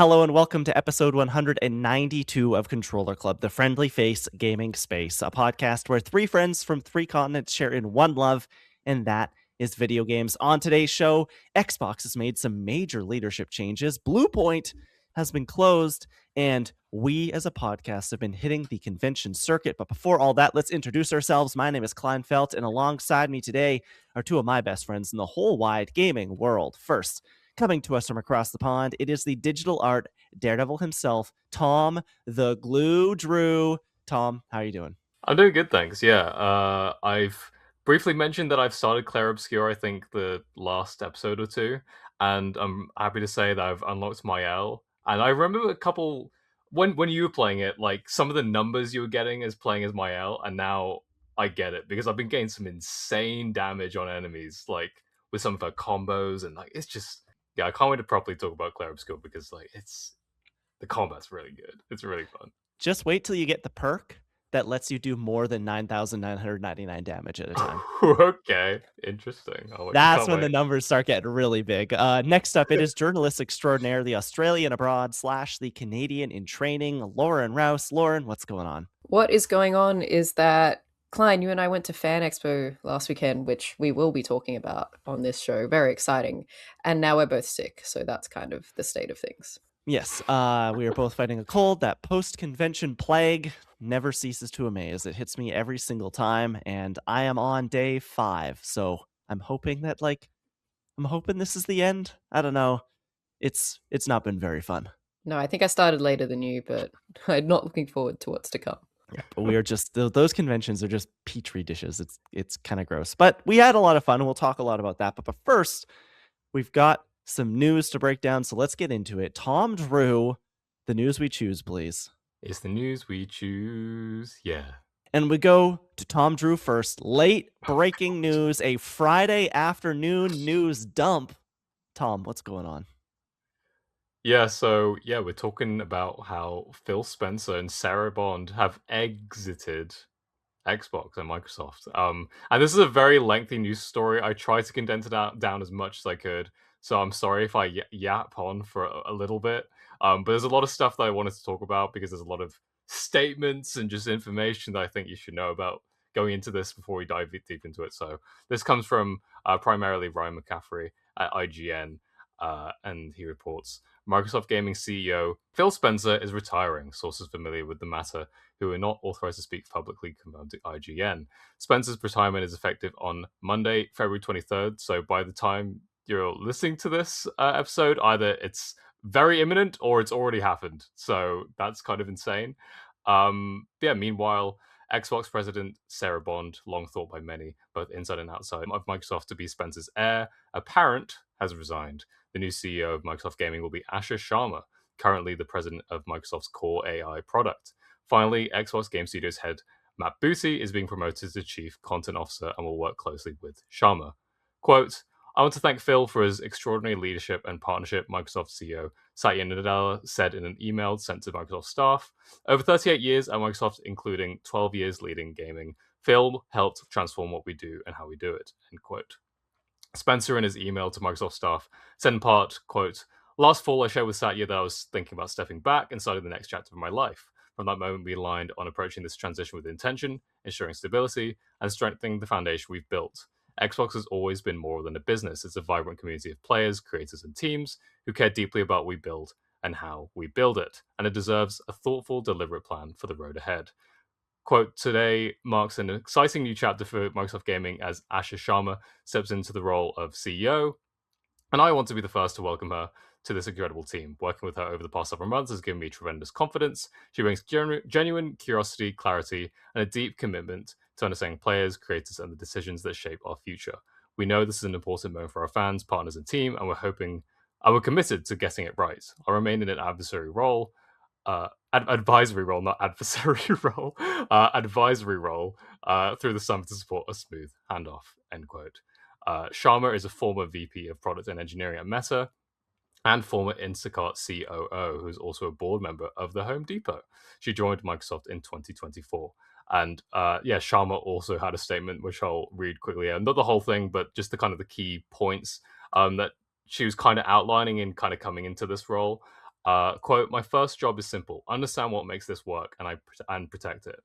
Hello and welcome to episode 192 of Controller Club, the friendly face gaming space, a podcast where three friends from three continents share in one love, and that is video games. On today's show, Xbox has made some major leadership changes, Bluepoint has been closed, and we as a podcast have been hitting the convention circuit. But before all that, let's introduce ourselves. My name is Kleinfeld, and alongside me today are two of my best friends in the whole wide gaming world. First, coming to us from across the pond, it is the digital art daredevil himself, Tom the Glue Drew. Tom, how are you doing? I'm doing good, thanks. Yeah, I've briefly mentioned that I've started Clair Obscure, I think, the last episode or two, and I'm happy to say that I've unlocked Mael. And I remember a couple when you were playing it, like some of the numbers you were getting as playing as Mael, and now I get it because I've been getting some insane damage on enemies, like with some of her combos, and like it's just yeah, I can't wait to properly talk about Clair Obscure because like it's the combat's really good. It's really fun. Just wait till you get the perk that lets you do more than 9,999 damage at a time. Okay, interesting. That's Can't when the wait. numbers start getting really big. Next up, it is journalist extraordinaire, the Australian abroad / the Canadian in training, Lauren Rouse. Lauren, what's going on? What is going on is that, Klein, you and I went to Fan Expo last weekend, which we will be talking about on this show. Very exciting. And now we're both sick, so that's kind of the state of things. Yes, we are both fighting a cold. That post-convention plague never ceases to amaze. It hits me every single time, and I am on day 5. So I'm hoping that, I'm hoping this is the end. I don't know. It's not been very fun. No, I think I started later than you, but I'm not looking forward to what's to come. Yeah, but we are just those conventions are just petri dishes. It's kind of gross, but we had a lot of fun, and we'll talk a lot about that. But first, we've got some news to break down, so let's get into it. Tom Drew, the news we choose, please. It's the news we choose. Yeah. And we go to Tom Drew first. Late breaking news, a Friday afternoon news dump. Tom, what's going on? Yeah, so yeah, we're talking about how Phil Spencer and Sarah Bond have exited Xbox and Microsoft. And this is a very lengthy news story. I tried to condense it down as much as I could. So I'm sorry if I yap on for a little bit. But there's a lot of stuff that I wanted to talk about because there's a lot of statements and just information that I think you should know about going into this before we dive deep into it. So this comes from primarily Ryan McCaffrey at IGN. And he reports Microsoft Gaming CEO Phil Spencer is retiring. Sources familiar with the matter who are not authorized to speak publicly confirmed to IGN. Spencer's retirement is effective on Monday, February 23rd. So by the time you're listening to this episode, either it's very imminent or it's already happened. So that's kind of insane. Yeah, meanwhile, Xbox president Sarah Bond, long thought by many, both inside and outside of Microsoft to be Spencer's heir apparent, has resigned. The new CEO of Microsoft Gaming will be Asher Sharma, currently the president of Microsoft's core AI product. Finally, Xbox Game Studios head Matt Booty is being promoted to chief content officer and will work closely with Sharma. Quote, I want to thank Phil for his extraordinary leadership and partnership, Microsoft CEO Satya Nadella said in an email sent to Microsoft staff. Over 38 years at Microsoft, including 12 years leading gaming, Phil helped transform what we do and how we do it, end quote. Spencer, in his email to Microsoft staff, said in part, quote, last fall I shared with Satya that I was thinking about stepping back and starting the next chapter of my life. From that moment, we aligned on approaching this transition with intention, ensuring stability, and strengthening the foundation we've built. Xbox has always been more than a business. It's a vibrant community of players, creators, and teams who care deeply about what we build and how we build it, and it deserves a thoughtful, deliberate plan for the road ahead. Quote, today marks an exciting new chapter for Microsoft Gaming as Asha Sharma steps into the role of CEO, and I want to be the first to welcome her to this incredible team. Working with her over the past several months has given me tremendous confidence. She brings genuine curiosity, clarity, and a deep commitment to understanding players, creators, and the decisions that shape our future. We know this is an important moment for our fans, partners, and team, and we're committed to getting it right. I'll remain in an adversary role, advisory role, not adversary role, advisory role through the summer to support a smooth handoff, end quote. Sharma is a former VP of Product and Engineering at Meta and former Instacart COO, who's also a board member of the Home Depot. She joined Microsoft in 2024. And yeah, Sharma also had a statement, which I'll read quickly. Not the whole thing, but just the kind of the key points that she was kind of outlining and kind of coming into this role. Quote, "My first job is simple: understand what makes this work and protect it."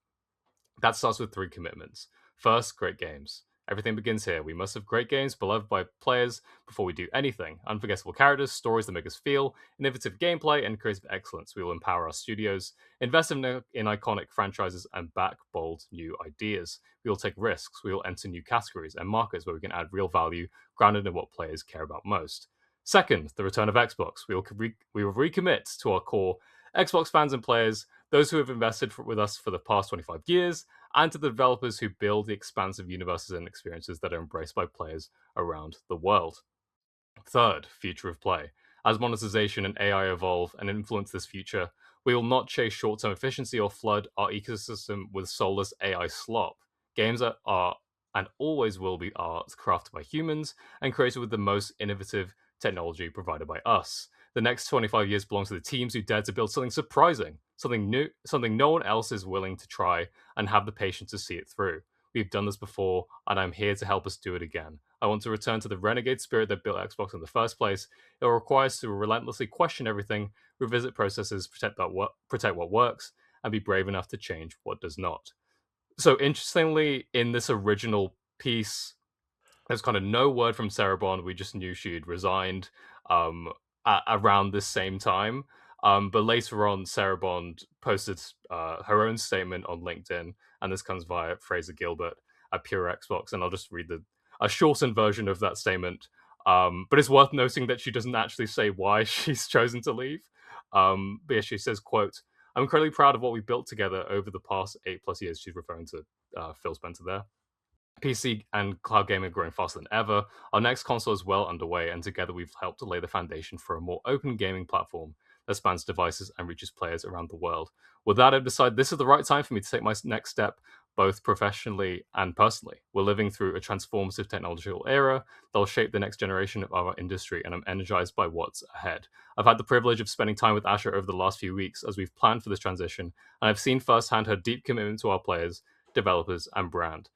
That starts with 3 commitments. First, great games. Everything begins here. We must have great games beloved by players before we do anything. Unforgettable characters, stories that make us feel, innovative gameplay, and creative excellence. We will empower our studios, invest in iconic franchises, and back bold new ideas. We will take risks. We will enter new categories and markets where we can add real value grounded in what players care about most. Second, the return of Xbox. We will recommit to our core Xbox fans and players, those who have invested with us for the past 25 years, and to the developers who build the expansive universes and experiences that are embraced by players around the world. Third, future of play. As monetization and AI evolve and influence this future, we will not chase short term efficiency or flood our ecosystem with soulless AI slop. Games are and always will be art crafted by humans and created with the most innovative technology provided by us. The next 25 years belongs to the teams who dare to build something surprising, something new, something no one else is willing to try, and have the patience to see it through. We've done this before, and I'm here to help us do it again. I want to return to the renegade spirit that built Xbox in the first place. It will require us to relentlessly question everything, revisit processes, protect what works, and be brave enough to change what does not. So, interestingly, in this original piece, there's kind of no word from Sarah Bond. We just knew she'd resigned um, around this same time. But later on, Sarah Bond posted her own statement on LinkedIn, and this comes via Fraser Gilbert at Pure Xbox. And I'll just read a shortened version of that statement. But it's worth noting that she doesn't actually say why she's chosen to leave. But yeah, she says, quote, "I'm incredibly proud of what we built together over the past 8+ years." She's referring to Phil Spencer there. PC and cloud gaming are growing faster than ever. Our next console is well underway, and together we've helped to lay the foundation for a more open gaming platform that spans devices and reaches players around the world. With that, I've decided this is the right time for me to take my next step, both professionally and personally. We're living through a transformative technological era that will shape the next generation of our industry, and I'm energized by what's ahead. I've had the privilege of spending time with Asha over the last few weeks as we've planned for this transition, and I've seen firsthand her deep commitment to our players, developers, and brand.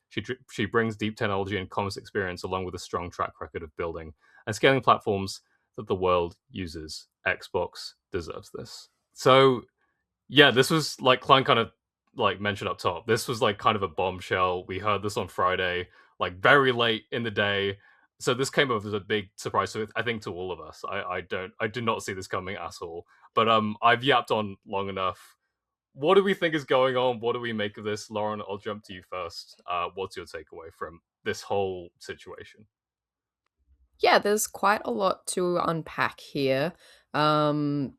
She brings deep technology and commerce experience along with a strong track record of building and scaling platforms that the world uses. Xbox deserves this. So yeah, this was like Klein kind of like mentioned up top. This was like kind of a bombshell. We heard this on Friday, like very late in the day. So this came up as a big surprise. So I think to all of us, I did not see this coming at all. But I've yapped on long enough. What do we think is going on? What do we make of this? Lauren, I'll jump to you first. What's your takeaway from this whole situation? Yeah, there's quite a lot to unpack here. Um,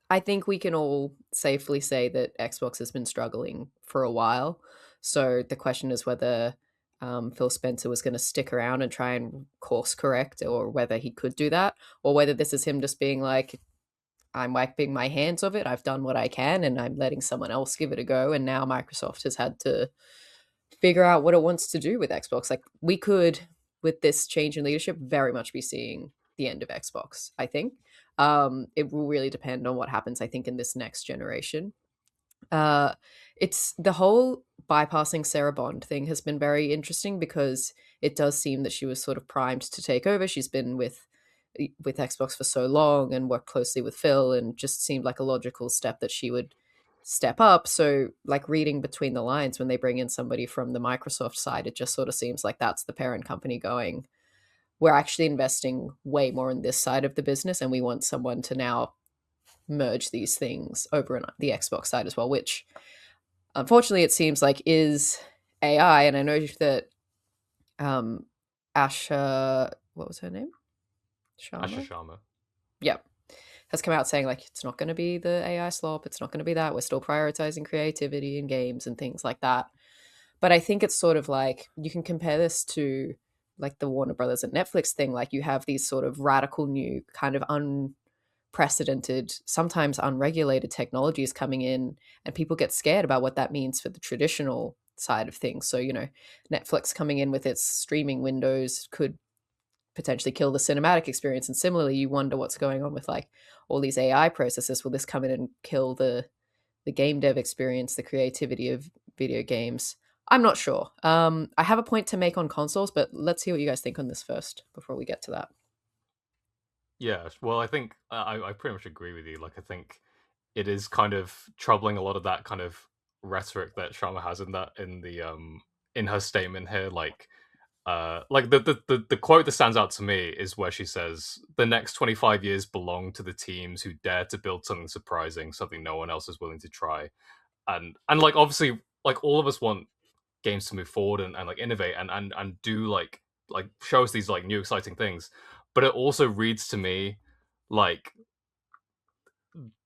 I think we can all safely say that Xbox has been struggling for a while. So the question is whether Phil Spencer was going to stick around and try and course correct, or whether he could do that, or whether this is him just being like, I'm wiping my hands of it. I've done what I can and I'm letting someone else give it a go. And now Microsoft has had to figure out what it wants to do with Xbox. Like, we could, with this change in leadership, very much be seeing the end of Xbox, I think. It will really depend on what happens, I think, in this next generation. Uh, it's the whole bypassing Sarah Bond thing has been very interesting because it does seem that she was sort of primed to take over. She's been with Xbox for so long and worked closely with Phil, and just seemed like a logical step that she would step up. So, like, reading between the lines, when they bring in somebody from the Microsoft side, it just sort of seems like that's the parent company going, we're actually investing way more in this side of the business, and we want someone to now merge these things over on the Xbox side as well, which unfortunately it seems like is AI. And I know that um Asha, what was her name? Asha Sharma? Sharma. Yeah. Has come out saying, like, it's not going to be the AI slop, it's not going to be that. We're still prioritizing creativity in games and things like that. But I think it's sort of like, you can compare this to like the Warner Brothers and Netflix thing. Like, you have these sort of radical new kind of unprecedented, sometimes unregulated technologies coming in, and people get scared about what that means for the traditional side of things. So, Netflix coming in with its streaming windows could potentially kill the cinematic experience. And similarly, you wonder what's going on with like all these AI processes. Will this come in and kill the game dev experience, the creativity of video games? I'm not sure. I have a point to make on consoles, but let's hear what you guys think on this first before we get to that. Yeah, well, I think I pretty much agree with you. Like, I think it is kind of troubling a lot of that kind of rhetoric that Sharma has in her statement here. Like the quote that stands out to me is where she says, "The next 25 years belong to the teams who dare to build something surprising, something no one else is willing to try." And like obviously, like all of us want games to move forward and like innovate and do like show us these like new exciting things. But it also reads to me like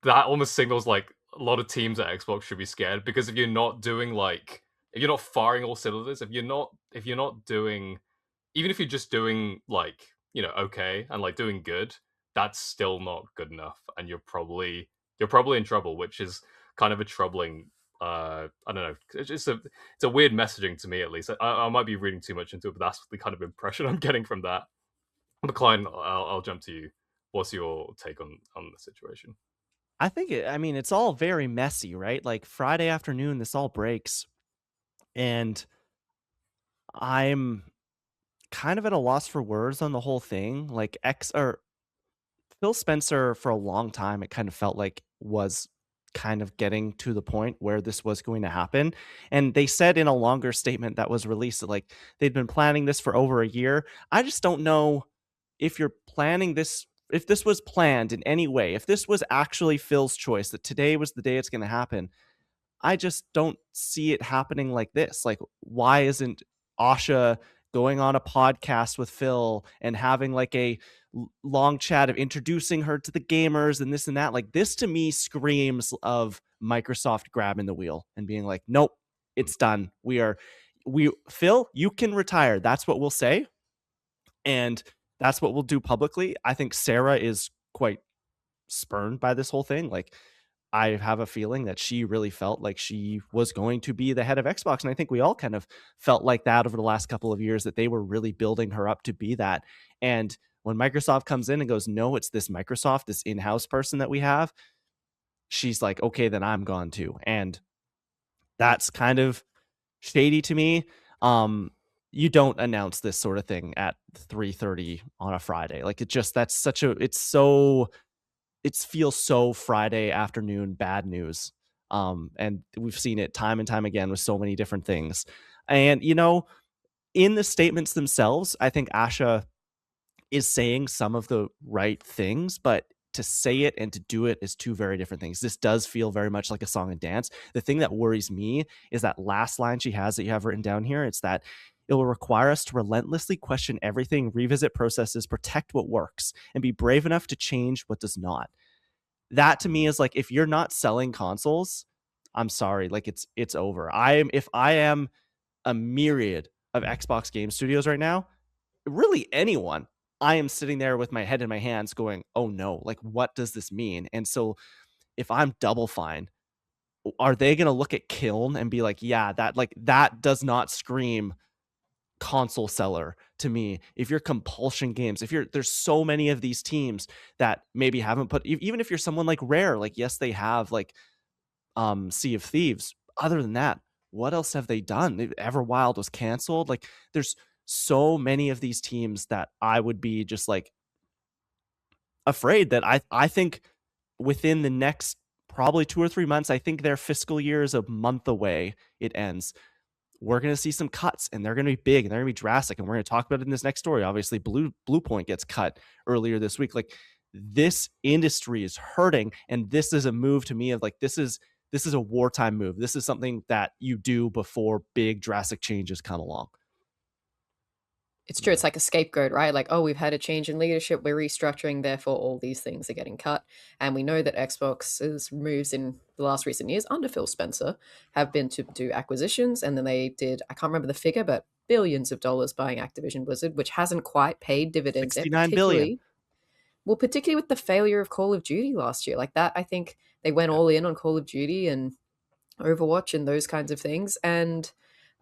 that almost signals like a lot of teams at Xbox should be scared, because if you're not doing like, if you're not firing all cylinders, if you're not doing, even if you're just doing like, you know, okay and like doing good, that's still not good enough, and you're probably in trouble, which is kind of a troubling, I don't know, it's a weird messaging to me, at least. I might be reading too much into it, but that's the kind of impression I'm getting from that. McLean, I'll jump to you. What's your take on the situation? I mean, it's all very messy, right? Like Friday afternoon, this all breaks, and I'm kind of at a loss for words on the whole thing. Like X or Phil Spencer for a long time, it kind of felt like was kind of getting to the point where this was going to happen. And they said in a longer statement that was released that like they'd been planning this for over a year. I just don't know if you're planning this, if this was planned in any way, if this was actually Phil's choice that today was the day it's going to happen. I just don't see it happening like this. Like, why isn't Asha going on a podcast with Phil and having like a long chat of introducing her to the gamers and this and that? Like, this to me screams of Microsoft grabbing the wheel and being like, nope, it's done. Phil, you can retire. That's what we'll say. And that's what we'll do publicly. I think Sarah is quite spurned by this whole thing. Like, I have a feeling that she really felt like she was going to be the head of Xbox. And I think we all kind of felt like that over the last couple of years, that they were really building her up to be that. And when Microsoft comes in and goes, no, it's this Microsoft, this in-house person that we have, she's like, okay, then I'm gone too. And that's kind of shady to me. You don't announce this sort of thing at 3:30 on a Friday. Like, it feels so Friday afternoon bad news. And we've seen it time and time again with so many different things. And, in the statements themselves, I think Asha is saying some of the right things, but to say it and to do it is two very different things. This does feel very much like a song and dance. The thing that worries me is that last line she has that you have written down here. It's that it will require us to relentlessly question everything, revisit processes, protect what works, and be brave enough to change what does not. That to me is like, if you're not selling consoles, I'm sorry, like it's over. If I am a myriad of Xbox game studios right now, really anyone, I am sitting there with my head in my hands going, "Oh no, like what does this mean?" And so if I'm Double Fine, are they going to look at Kiln and be like, "Yeah, that does not scream console seller to me." If you're Compulsion Games, there's so many of these teams that maybe haven't put, even if you're someone like Rare, like yes, they have like Sea of Thieves. Other than that, what else have they done? Everwild was canceled. Like, there's so many of these teams that I would be just like afraid that I think within the next probably 2 or 3 months, I think their fiscal year is a month away. It ends. We're going to see some cuts, and they're going to be big and they're going to be drastic. And we're going to talk about it in this next story. Obviously, Bluepoint gets cut earlier this week. Like, this industry is hurting, and this is a move to me of like, this is a wartime move. This is something that you do before big drastic changes come along. It's true. It's like a scapegoat, right? Like, oh, we've had a change in leadership. We're restructuring. Therefore, all these things are getting cut. And we know that Xbox's moves in the last recent years under Phil Spencer have been to do acquisitions. And then they did, I can't remember the figure, but billions of dollars buying Activision Blizzard, which hasn't quite paid dividends yet, 69 billion. particularly with the failure of Call of Duty last year. Like that, I think they went all in on Call of Duty and Overwatch and those kinds of things. And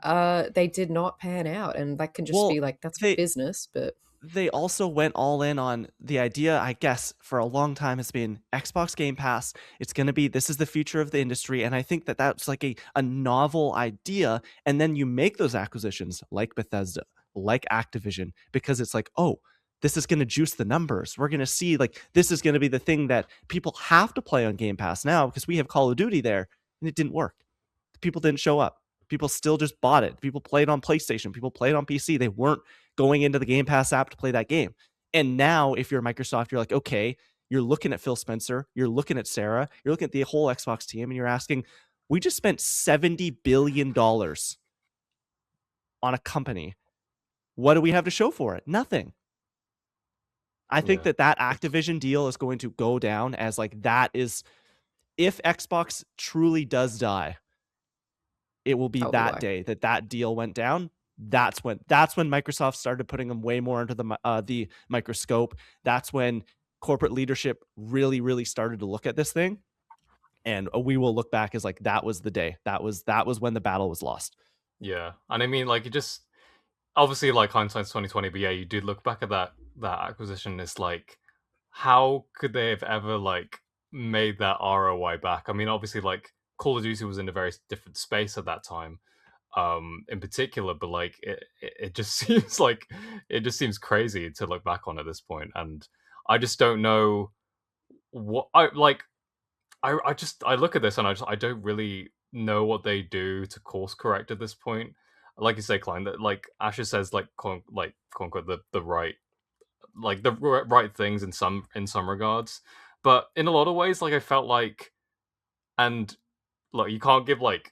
they did not pan out, and that can just be like, that's business. But they also went all in on the idea, I guess, for a long time has been Xbox Game Pass. It's going to be, this is the future of the industry. And I think that that's like a novel idea. And then you make those acquisitions like Bethesda, like Activision, because it's like, oh, this is going to juice the numbers. We're going to see like this is going to be the thing that people have to play on Game Pass now because we have Call of Duty there, and it didn't work. People didn't show up. People still just bought it. People played on PlayStation. People played on PC. They weren't going into the Game Pass app to play that game. And now if you're Microsoft, you're like, okay, you're looking at Phil Spencer, you're looking at Sarah, you're looking at the whole Xbox team, and you're asking, we just spent $70 billion on a company. What do we have to show for it? Nothing. I think that Activision deal is going to go down as like that is, if Xbox truly does die, it will be that day that deal went down. That's when Microsoft started putting them way more into the microscope. That's when corporate leadership really started to look at this thing, and we will look back as like that was the day. That was when the battle was lost. Yeah, and I mean, like, it just obviously, like, hindsight's 2020, but yeah, you did look back at that acquisition. It's like, how could they have ever like made that ROI back? I mean, obviously, like, Call of Duty was in a very different space at that time, in particular, but like, it just seems like it just seems crazy to look back on at this point, and I just don't know what I like. I look at this and I don't really know what they do to course correct at this point. Like you say, Klein, that like Asher says, like quote unquote the right, like the right things in some regards, but in a lot of ways, like I felt like, and look, you can't give like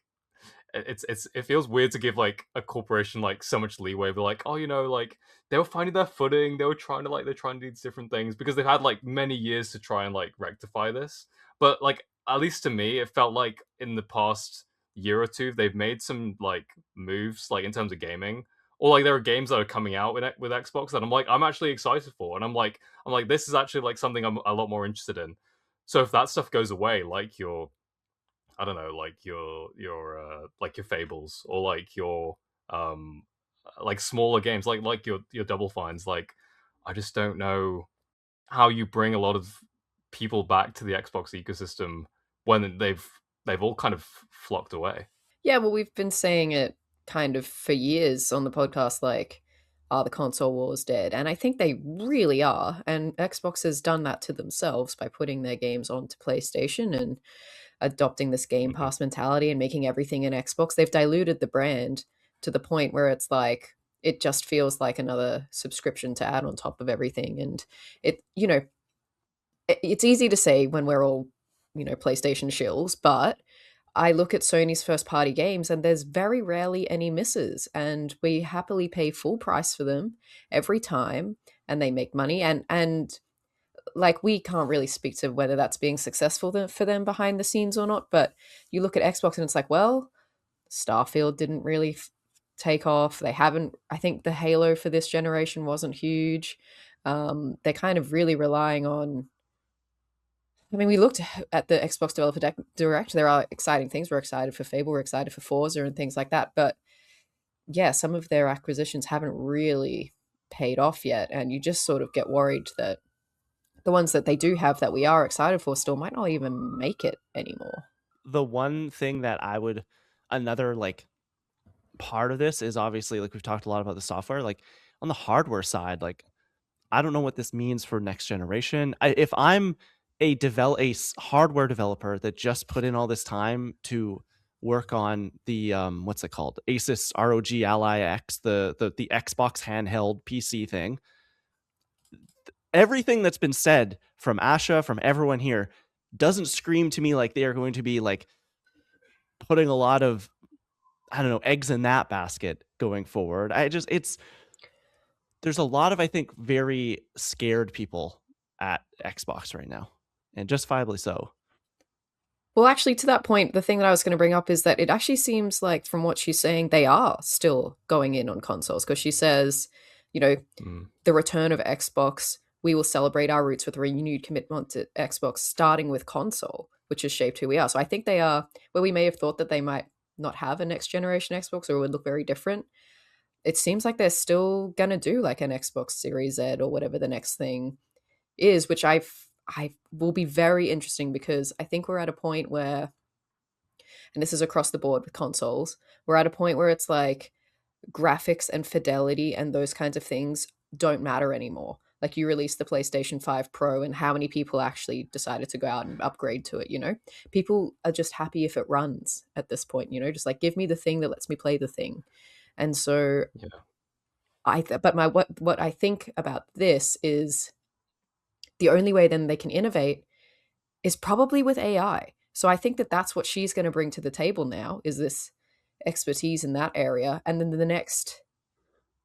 it feels weird to give like a corporation like so much leeway, but like, oh, you know, like they were finding their footing, they were trying to like they're trying to do these different things because they've had like many years to try and like rectify this. But like at least to me, it felt like in the past year or two they've made some like moves like in terms of gaming. Or like there are games that are coming out with Xbox that I'm actually excited for, and I'm like this is actually like something I'm a lot more interested in. So if that stuff goes away, like your I don't know, like your Fables or like smaller games, like your Double Fines. Like, I just don't know how you bring a lot of people back to the Xbox ecosystem when they've all kind of flocked away. Yeah, well, we've been saying it kind of for years on the podcast, like, are the console wars dead? And I think they really are. And Xbox has done that to themselves by putting their games onto PlayStation and adopting this Game Mhm. Pass mentality and making everything an Xbox. They've diluted the brand to the point where it's like, it just feels like another subscription to add on top of everything. And it, you know, it's easy to say when we're all, PlayStation shills, but I look at Sony's first party games and there's very rarely any misses, and we happily pay full price for them every time, and they make money, and like, we can't really speak to whether that's being successful for them behind the scenes or not, but you look at Xbox and it's like, well, Starfield didn't really take off. They haven't, I think the Halo for this generation wasn't huge. They're kind of really relying on, I mean, we looked at the Xbox Developer Direct. There are exciting things. We're excited for Fable. We're excited for Forza and things like that. But yeah, some of their acquisitions haven't really paid off yet. And you just sort of get worried that the ones that they do have that we are excited for still might not even make it anymore. The one thing that another like part of this is obviously, like we've talked a lot about the software, like on the hardware side, like I don't know what this means for next generation. If I'm a hardware developer that just put in all this time to work on the what's it called, Asus ROG Ally X, the Xbox handheld PC thing, everything that's been said from Asha, from everyone here, doesn't scream to me like they are going to be like putting a lot of, I don't know, eggs in that basket going forward. There's a lot of, I think, very scared people at Xbox right now, and justifiably so. Well, actually, to that point, the thing that I was going to bring up is that it actually seems like, from what she's saying, they are still going in on consoles, because she says, the return of Xbox, we will celebrate our roots with a renewed commitment to Xbox, starting with console, which has shaped who we are. So I think they are, where we may have thought that they might not have a next generation Xbox or it would look very different, it seems like they're still going to do like an Xbox Series Z or whatever the next thing is, which I will be very interesting, because I think we're at a point where, and this is across the board with consoles, we're at a point where it's like graphics and fidelity and those kinds of things don't matter anymore. Like, you release the PlayStation 5 Pro, and how many people actually decided to go out and upgrade to it, you know? People are just happy if it runs at this point, you know? Just like, give me the thing that lets me play the thing. And so Yeah. what I think about this is the only way then they can innovate is probably with AI. So I think that that's what she's going to bring to the table now, is this expertise in that area. And then the next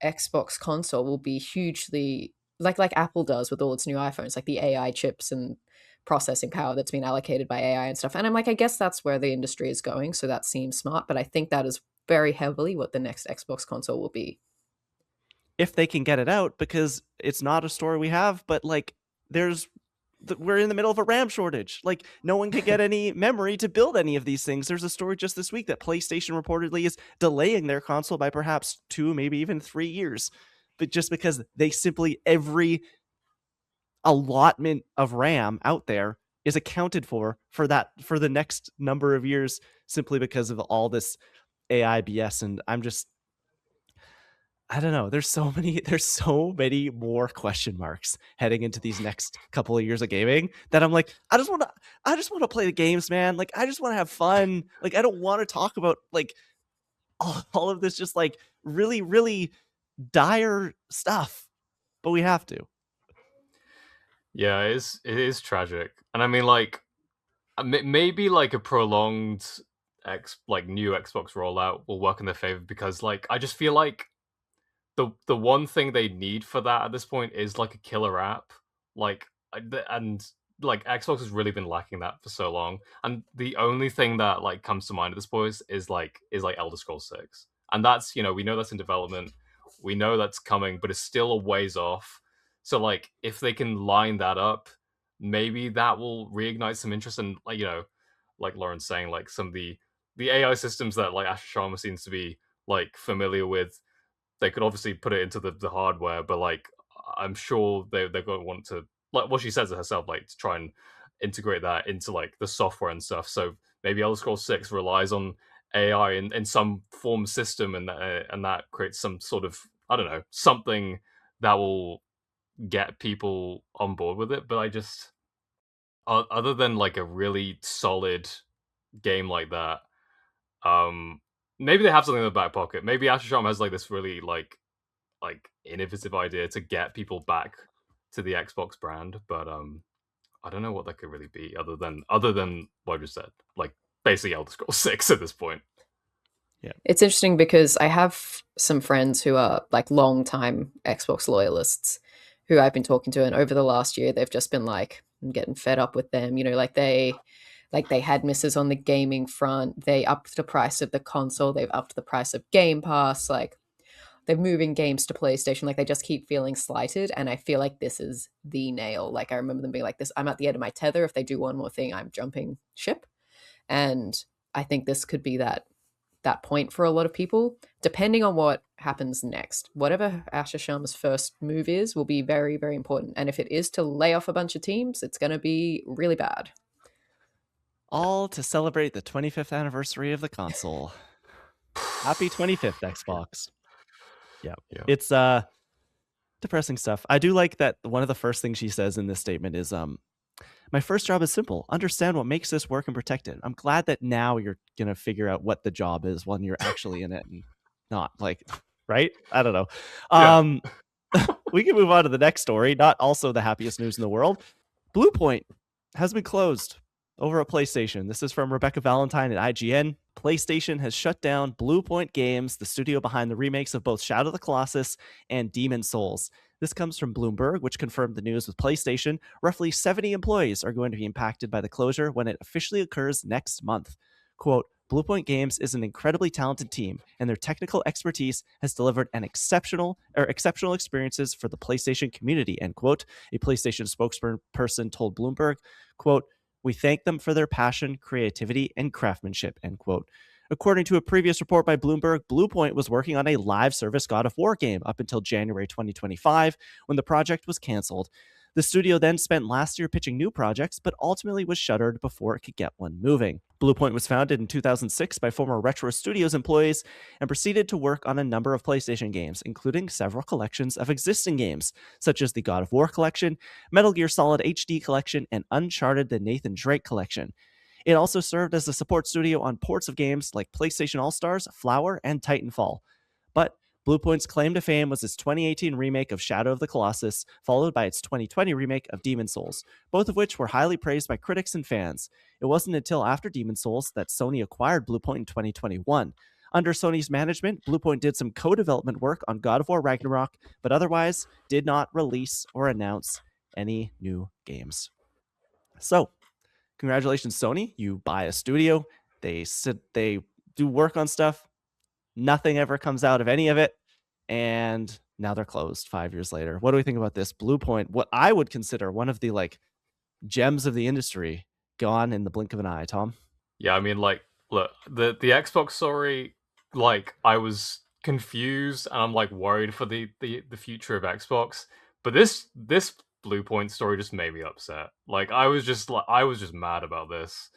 Xbox console will be hugely like Apple does with all its new iPhones, like the AI chips and processing power that's been allocated by AI and stuff. And I'm like, I guess that's where the industry is going. So that seems smart, but I think that is very heavily what the next Xbox console will be. If they can get it out, because it's not a story we have, but like we're in the middle of a RAM shortage. Like, no one can get any memory to build any of these things. There's a story just this week that PlayStation reportedly is delaying their console by perhaps 2, maybe even 3 years, but just because they simply, every allotment of RAM out there is accounted for the next number of years, simply because of all this AI BS. And I don't know. There's so many more question marks heading into these next couple of years of gaming that I'm like, I just want to play the games, man. Like, I just want to have fun. Like, I don't want to talk about like all of this just like really, really dire stuff, but we have to. Yeah, it is tragic, and I mean, like, maybe like a prolonged new Xbox rollout will work in their favor, because like I just feel like the one thing they need for that at this point is like a killer app, like and like Xbox has really been lacking that for so long, and the only thing that like comes to mind at this point is Elder Scrolls 6, and that's, you know, we know that's in development, we know that's coming, but it's still a ways off. So like if they can line that up, maybe that will reignite some interest. And like, you know, like Lauren's saying, like some of the AI systems that like Asher Sharma seems to be like familiar with, they could obviously put it into the hardware, but like I'm sure they're going to want to, like what she says herself, like to try and integrate that into like the software and stuff. So maybe Elder Scrolls 6 relies on AI in some form system, and that creates some sort of, I don't know, something that will get people on board with it. But I just, other than like a really solid game like that, maybe they have something in the back pocket. Maybe Asher Sharma has like this really like innovative idea to get people back to the Xbox brand, but I don't know what that could really be other than what I just said, like basically Elder Scrolls 6 at this point. Yeah, it's interesting because I have some friends who are like long time Xbox loyalists who I've been talking to, and over the last year they've just been like, I'm getting fed up with them, you know, like they had misses on the gaming front. They upped the price of the console. They've upped the price of Game Pass. Like, they're moving games to PlayStation. Like, they just keep feeling slighted. And I feel like this is the nail. Like, I remember them being like, this, I'm at the end of my tether. If they do one more thing, I'm jumping ship. And I think this could be that point for a lot of people, depending on what happens next. Whatever Asher Sharma's first move is will be very, very important. And if it is to lay off a bunch of teams, it's going to be really bad. All to celebrate the 25th anniversary of the console. Happy 25th, Xbox. Yeah. It's depressing stuff. I do like that one of the first things she says in this statement is my first job is simple. Understand what makes this work and protect it. I'm glad that now you're going to figure out what the job is when you're actually in it, and not like, right? I don't know. We can move on to the next story. Not also the happiest news in the world. Bluepoint has been closed over at PlayStation. This is from Rebecca Valentine at IGN. PlayStation has shut down Bluepoint Games, the studio behind the remakes of both Shadow of the Colossus and Demon's Souls. This comes from Bloomberg, which confirmed the news with PlayStation. Roughly 70 employees are going to be impacted by the closure when it officially occurs next month. Quote, Bluepoint Games is an incredibly talented team, and their technical expertise has delivered an exceptional experiences for the PlayStation community, end quote. A PlayStation spokesperson told Bloomberg, quote, we thank them for their passion, creativity, and craftsmanship, end quote. According to a previous report by Bloomberg, Bluepoint was working on a live service God of War game up until January 2025, when the project was canceled. The studio then spent last year pitching new projects, but ultimately was shuttered before it could get one moving. Bluepoint was founded in 2006 by former Retro Studios employees and proceeded to work on a number of PlayStation games, including several collections of existing games, such as the God of War collection, Metal Gear Solid HD collection, and Uncharted the Nathan Drake collection. It also served as a support studio on ports of games like PlayStation All-Stars, Flower, and Titanfall. But Bluepoint's claim to fame was its 2018 remake of Shadow of the Colossus, followed by its 2020 remake of Demon's Souls, both of which were highly praised by critics and fans. It wasn't until after Demon's Souls that Sony acquired Bluepoint in 2021. Under Sony's management, Bluepoint did some co-development work on God of War Ragnarok, but otherwise did not release or announce any new games. So, congratulations, Sony. You buy a studio, they do work on stuff. Nothing ever comes out of any of it, and now they're closed 5 years later. What do we think about this? Bluepoint, what I would consider one of the gems of the industry, gone in the blink of an eye. Tom? Yeah, I mean, look, the Xbox story, I was confused and I'm worried for the future of Xbox. But this Bluepoint story just made me upset. I was just mad about this.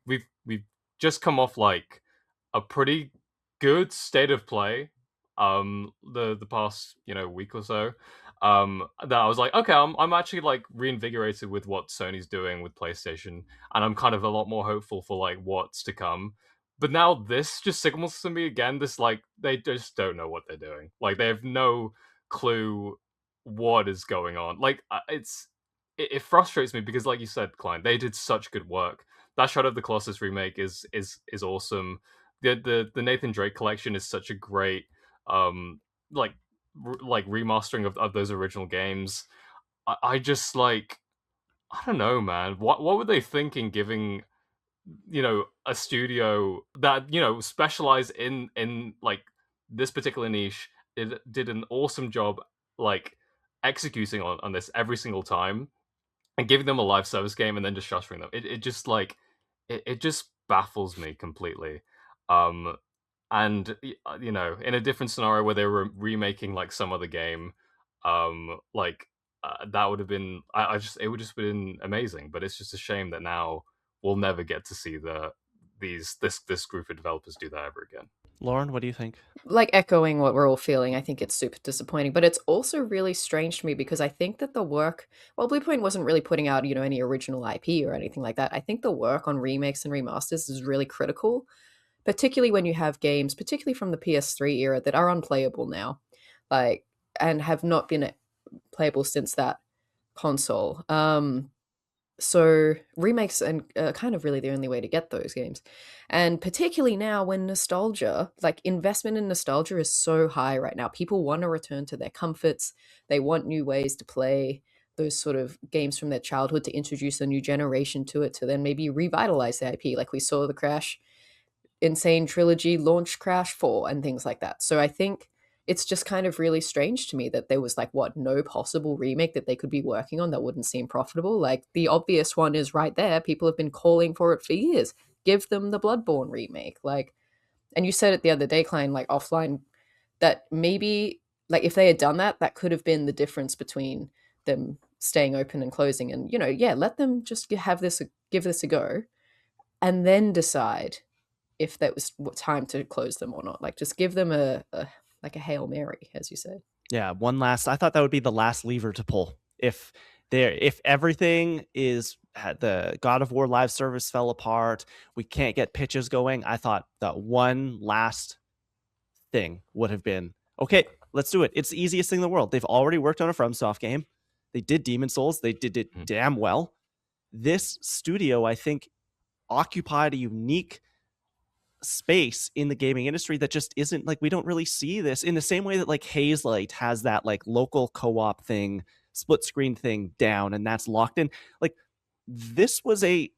We've just come off a pretty good state of play the past week or so, that I was okay, I'm actually reinvigorated with what Sony's doing with PlayStation, and I'm kind of a lot more hopeful for what's to come. But now this just signals to me again, this they just don't know what they're doing. They have no clue what is going on. It frustrates me because, like you said, Klein, they did such good work. That Shadow of the Colossus remake is awesome. The Nathan Drake collection is such a great remastering of those original games. I just I don't know, man. What were they thinking, giving a studio that specialize in this particular niche, did an awesome job executing on this every single time, and giving them a live service game and then just shuttering them. It just it just baffles me completely. And in a different scenario where they were remaking some other game, that would have been, it would just been amazing. But it's just a shame that now we'll never get to see this group of developers do that ever again. Lauren, what do you think? Echoing what we're all feeling, I think it's super disappointing, but it's also really strange to me because I think that the work, well, Bluepoint wasn't really putting out, any original IP or anything like that. I think the work on remakes and remasters is really critical, particularly when you have games, particularly from the PS3 era, that are unplayable now, and have not been playable since that console. So remakes and kind of really the only way to get those games. And particularly now when nostalgia, investment in nostalgia is so high right now. People want to return to their comforts. They want new ways to play those sort of games from their childhood, to introduce a new generation to it, to then maybe revitalize the IP. Like we saw the Crash Insane Trilogy launch Crash 4 and things like that. So I think it's just kind of really strange to me that there was no possible remake that they could be working on that wouldn't seem profitable. The obvious one is right there. People have been calling for it for years. Give them the Bloodborne remake. And you said it the other day, Klein, offline, that maybe if they had done that, that could have been the difference between them staying open and closing. And let them just give this a go, and then decide if that was time to close them or not. Just give them a Hail Mary, as you said. Yeah, I thought that would be the last lever to pull. If everything is, the God of War live service fell apart, we can't get pitches going, I thought that one last thing would have been, okay, let's do it. It's the easiest thing in the world. They've already worked on a FromSoft game. They did Demon's Souls. They did it damn well. This studio, I think, occupied a unique space in the gaming industry that just isn't, we don't really see this in the same way that Hazelight has that local co-op thing, split screen thing down, and that's locked in. This was a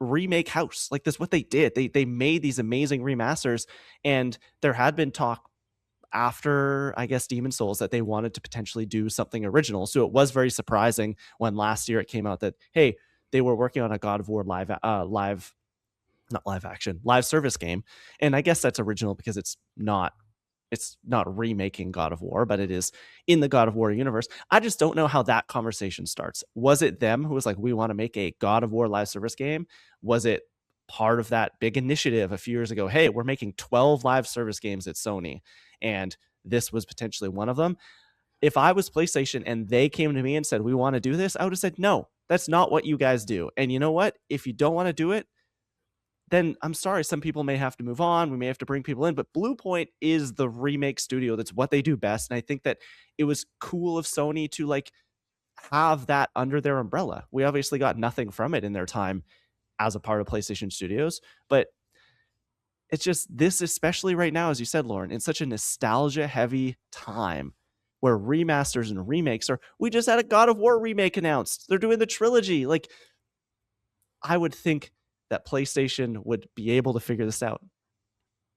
remake house. That's what they did. They made these amazing remasters, and there had been talk after, I guess, Demon's Souls that they wanted to potentially do something original. So it was very surprising when last year it came out that, hey, they were working on a God of War live service game. And I guess that's original because it's not It's not remaking God of War, but it is in the God of War universe. I just don't know how that conversation starts. Was it them who was like, we want to make a God of War live service game? Was it part of that big initiative a few years ago? Hey, we're making 12 live service games at Sony, and this was potentially one of them. If I was PlayStation and they came to me and said, we want to do this, I would have said, no, that's not what you guys do. And you know what? If you don't want to do it, then I'm sorry, some people may have to move on. We may have to bring people in, but Bluepoint is the remake studio. That's what they do best. And I think that it was cool of Sony to like have that under their umbrella. We obviously got nothing from it in their time as a part of PlayStation Studios, but it's just this, especially right now, as you said, Lauren, in such a nostalgia heavy time where remasters and remakes are, we just had a God of War remake announced. They're doing the trilogy. Like, I would think that PlayStation would be able to figure this out.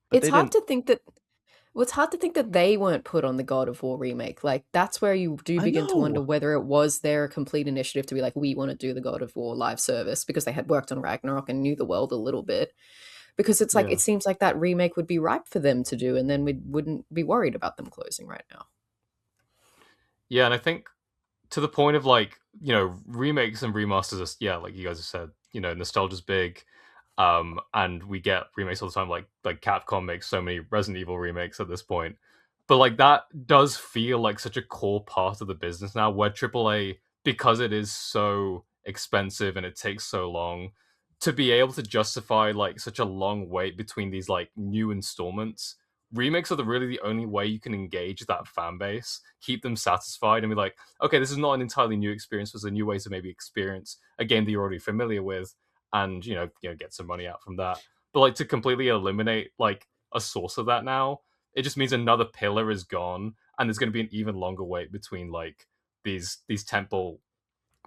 But It's hard to think that well, it's hard to think that they weren't put on the God of War remake. Like, that's where you do I begin to wonder know. whether it was their complete initiative to be like, we want to do the God of War live service, because they had worked on Ragnarok and knew the world a little bit. Because it's like, Yeah. it seems like that remake would be ripe for them to do, and then we wouldn't be worried about them closing right now. Yeah, and I think to the point of like, remakes and remasters are, yeah, like you guys have said, nostalgia's big. And we get remakes all the time, like Capcom makes so many Resident Evil remakes at this point. But like that does feel like such a core part of the business now, where AAA, because it is so expensive and it takes so long to be able to justify like such a long wait between these like new installments. Remakes are really the only way you can engage that fan base, keep them satisfied, and be like, okay, this is not an entirely new experience. There's a new way to maybe experience a game that you're already familiar with, and get some money out from that. But like to completely eliminate like a source of that now, it just means another pillar is gone, and there's going to be an even longer wait between like these temple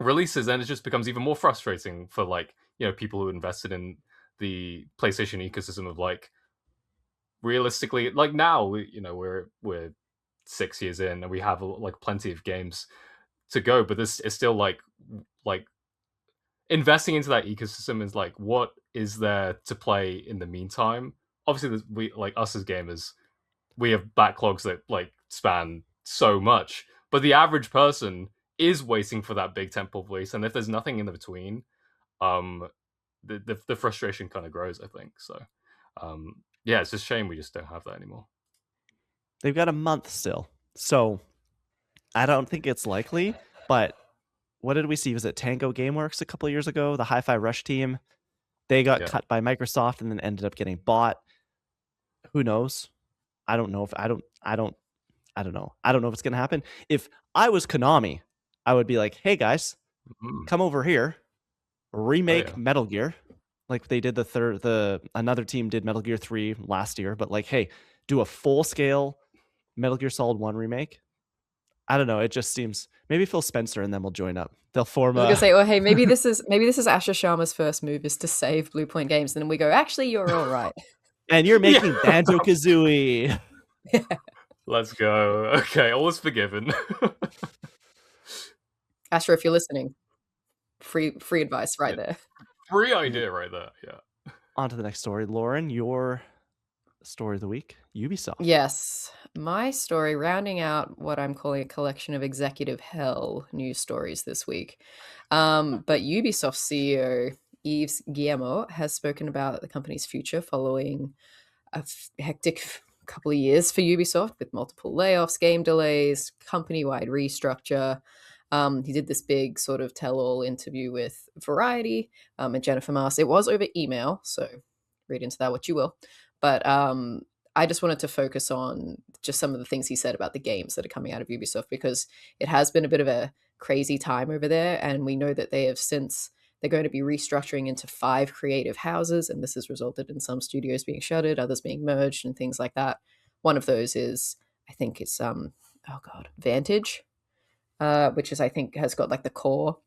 releases, and it just becomes even more frustrating for like people who invested in the PlayStation ecosystem of like realistically like now we're 6 years in and we have like plenty of games to go, but this is still like investing into that ecosystem is like, what is there to play in the meantime? Obviously, we like us as gamers, we have backlogs that like span so much, but the average person is waiting for that big temple release, and if there's nothing in the between, um, the frustration kind of grows, I think. So, yeah, it's a shame we just don't have that anymore. They've got a month still, so I don't think it's likely. But what did we see? Was it Tango Gameworks a couple of years ago? The Hi-Fi Rush team, they got cut by Microsoft and then ended up getting bought. Who knows? I don't know if I don't know. I don't know if it's gonna happen. If I was Konami, I would be like, hey guys, come over here, remake Metal Gear. Like they did another team did Metal Gear 3 last year, but like, hey, do a full scale Metal Gear Solid 1 remake. I don't know. It just seems maybe Phil Spencer and them will join up. They'll form I was gonna say, well, hey, maybe this is Asher Sharma's first move is to save Bluepoint Games, and then we go, actually, you're all right. And you're making Banjo Kazooie. Let's go. Okay, all is forgiven. Asher, if you're listening, free advice right there. Free idea right there. Yeah. On to the next story, Lauren. Your story of the week, Ubisoft. Yes, my story, rounding out what I'm calling a collection of executive hell news stories this week. But Ubisoft CEO Yves Guillemot has spoken about the company's future following a hectic couple of years for Ubisoft with multiple layoffs, game delays, company-wide restructure. He did this big sort of tell-all interview with Variety and Jennifer Mars. It was over email, so read into that what you will. But I just wanted to focus on just some of the things he said about the games that are coming out of Ubisoft, because it has been a bit of a crazy time over there, and we know that they're going to be restructuring into 5 creative houses, and this has resulted in some studios being shuttered, others being merged, and things like that. One of those is, I think it's Vantage, which is, I think, has got like the core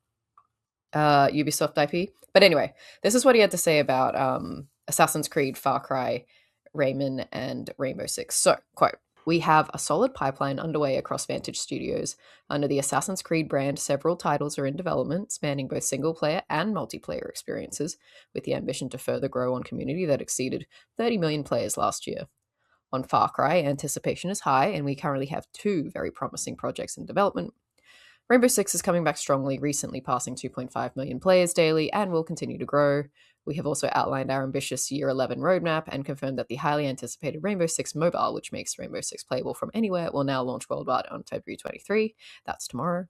Ubisoft IP. But anyway, this is what he had to say about Assassin's Creed, Far Cry, Rayman, and Rainbow Six. So, quote, "We have a solid pipeline underway across Vantage Studios. Under the Assassin's Creed brand, several titles are in development, spanning both single-player and multiplayer experiences, with the ambition to further grow on community that exceeded 30 million players last year. On Far Cry, anticipation is high, and we currently have 2 very promising projects in development. Rainbow Six is coming back strongly, recently passing 2.5 million players daily, and will continue to grow. We have also outlined our ambitious Year 11 roadmap and confirmed that the highly anticipated Rainbow Six Mobile, which makes Rainbow Six playable from anywhere, will now launch worldwide on February 23. That's tomorrow.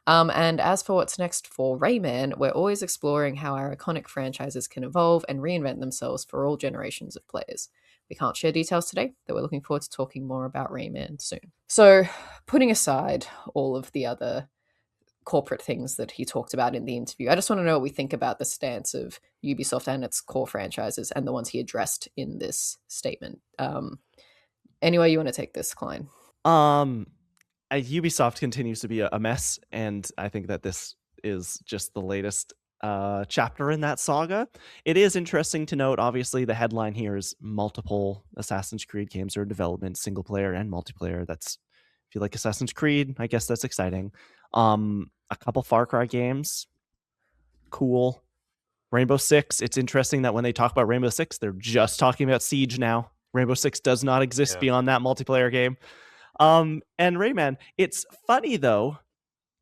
And as for what's next for Rayman, we're always exploring how our iconic franchises can evolve and reinvent themselves for all generations of players. We can't share details today, though we're looking forward to talking more about Rayman soon. So, putting aside all of the other corporate things that he talked about in the interview, I just want to know what we think about the stance of Ubisoft and its core franchises and the ones he addressed in this statement. Anyway, you want to take this, Klein? Ubisoft continues to be a mess, and I think that this is just the latest chapter in that saga. It is interesting to note, obviously, the headline here is multiple Assassin's Creed games are in development, single player and multiplayer. That's, if you like Assassin's Creed, I guess that's exciting. A couple Far Cry games, cool. Rainbow Six, it's interesting that when they talk about Rainbow Six, they're just talking about Siege now. Rainbow Six does not exist beyond that multiplayer game. And Rayman, it's funny though,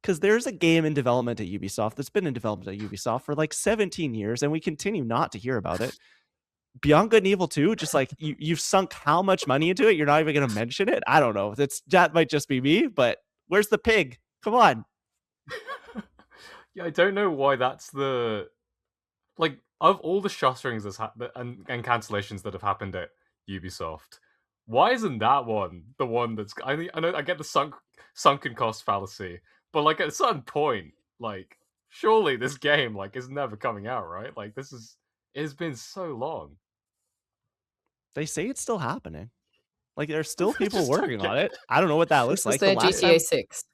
because there's a game in development at Ubisoft that's been in development at Ubisoft for like 17 years, and we continue not to hear about it. Beyond Good and Evil 2, just like you've sunk how much money into it, you're not even going to mention it. I don't know. That might just be me, but where's the pig? Come on. Yeah, I don't know why that's the like of all the shutterings and cancellations that have happened at Ubisoft. Why isn't that one the one that's I know I get the sunken cost fallacy, but like at a certain point, like surely this game like is never coming out, right? Like it's been so long. They say it's still happening. Like there's still people Just working don't on get it. I don't know what that looks This like. is their GTA 6.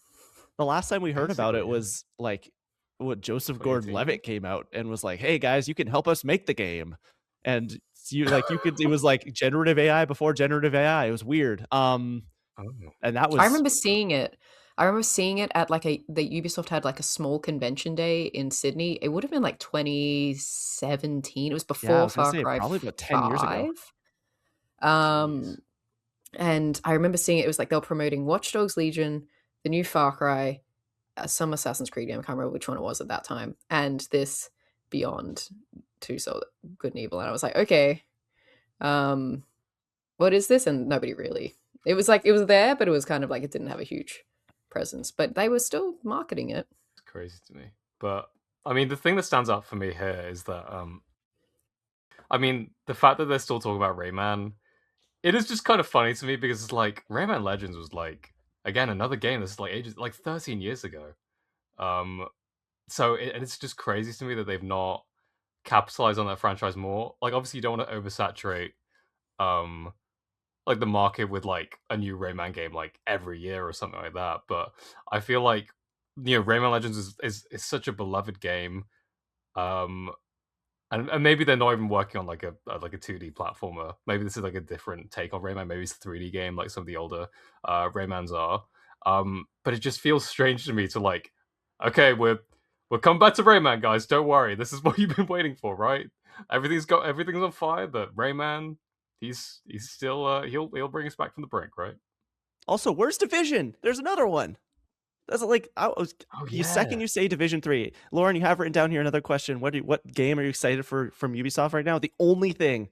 The last time we heard about Basically, it yeah. was like what Joseph 2018? Gordon-Levitt came out and was like, "Hey guys, you can help us make the game." And you could, it was like generative AI before generative AI. It was weird. And that was I remember seeing it. At like the Ubisoft had like a small convention day in Sydney. It would have been like 2017. It was I before was gonna Far say Cry probably about 10 years ago. 5. And I remember seeing it. It was like they were promoting Watch Dogs Legion, the new Far Cry, some Assassin's Creed game. I can't remember which one it was at that time, and this Beyond Two Soul Good and Evil. And I was like, okay, what is this? And nobody really. It was like it was there, but it was kind of like it didn't have a huge presence. But they were still marketing it. It's crazy to me. But I mean, the thing that stands out for me here is that I mean, the fact that they're still talking about Rayman, it is just kind of funny to me because it's like Rayman Legends was like again another game that's like ages like 13 years ago. So it's just crazy to me that they've not capitalized on that franchise more. Like obviously you don't want to oversaturate like the market with like a new Rayman game like every year or something like that. But I feel like Rayman Legends is such a beloved game. And maybe they're not even working on like a 2D platformer. Maybe this is like a different take on Rayman. Maybe it's a 3D game like some of the older Raymans are. But it just feels strange to me to like, okay, we're coming back to Rayman, guys. Don't worry, this is what you've been waiting for, right? Everything's on fire, but Rayman, he's still he'll bring us back from the brink, right? Also, where's Division? There's another one. That's like second you say Division 3. Lauren, you have written down here another question. What game are you excited for from Ubisoft right now? The only thing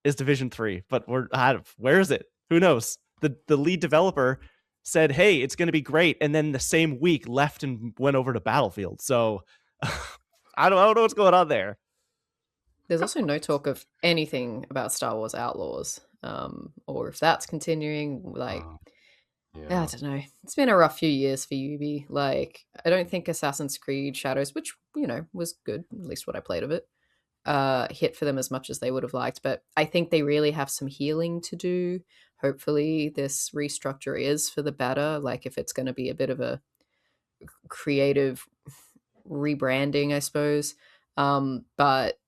is Division 3, but where is it? Who knows? The lead developer said, "Hey, it's going to be great," and then the same week left and went over to Battlefield. So I don't know what's going on there. There's also no talk of anything about Star Wars Outlaws, or if that's continuing. Like, I don't know. It's been a rough few years for Ubi. Like, I don't think Assassin's Creed Shadows, which was good, at least what I played of it, hit for them as much as they would have liked. But I think they really have some healing to do. Hopefully, this restructure is for the better. Like, if it's going to be a bit of a creative rebranding, I suppose. But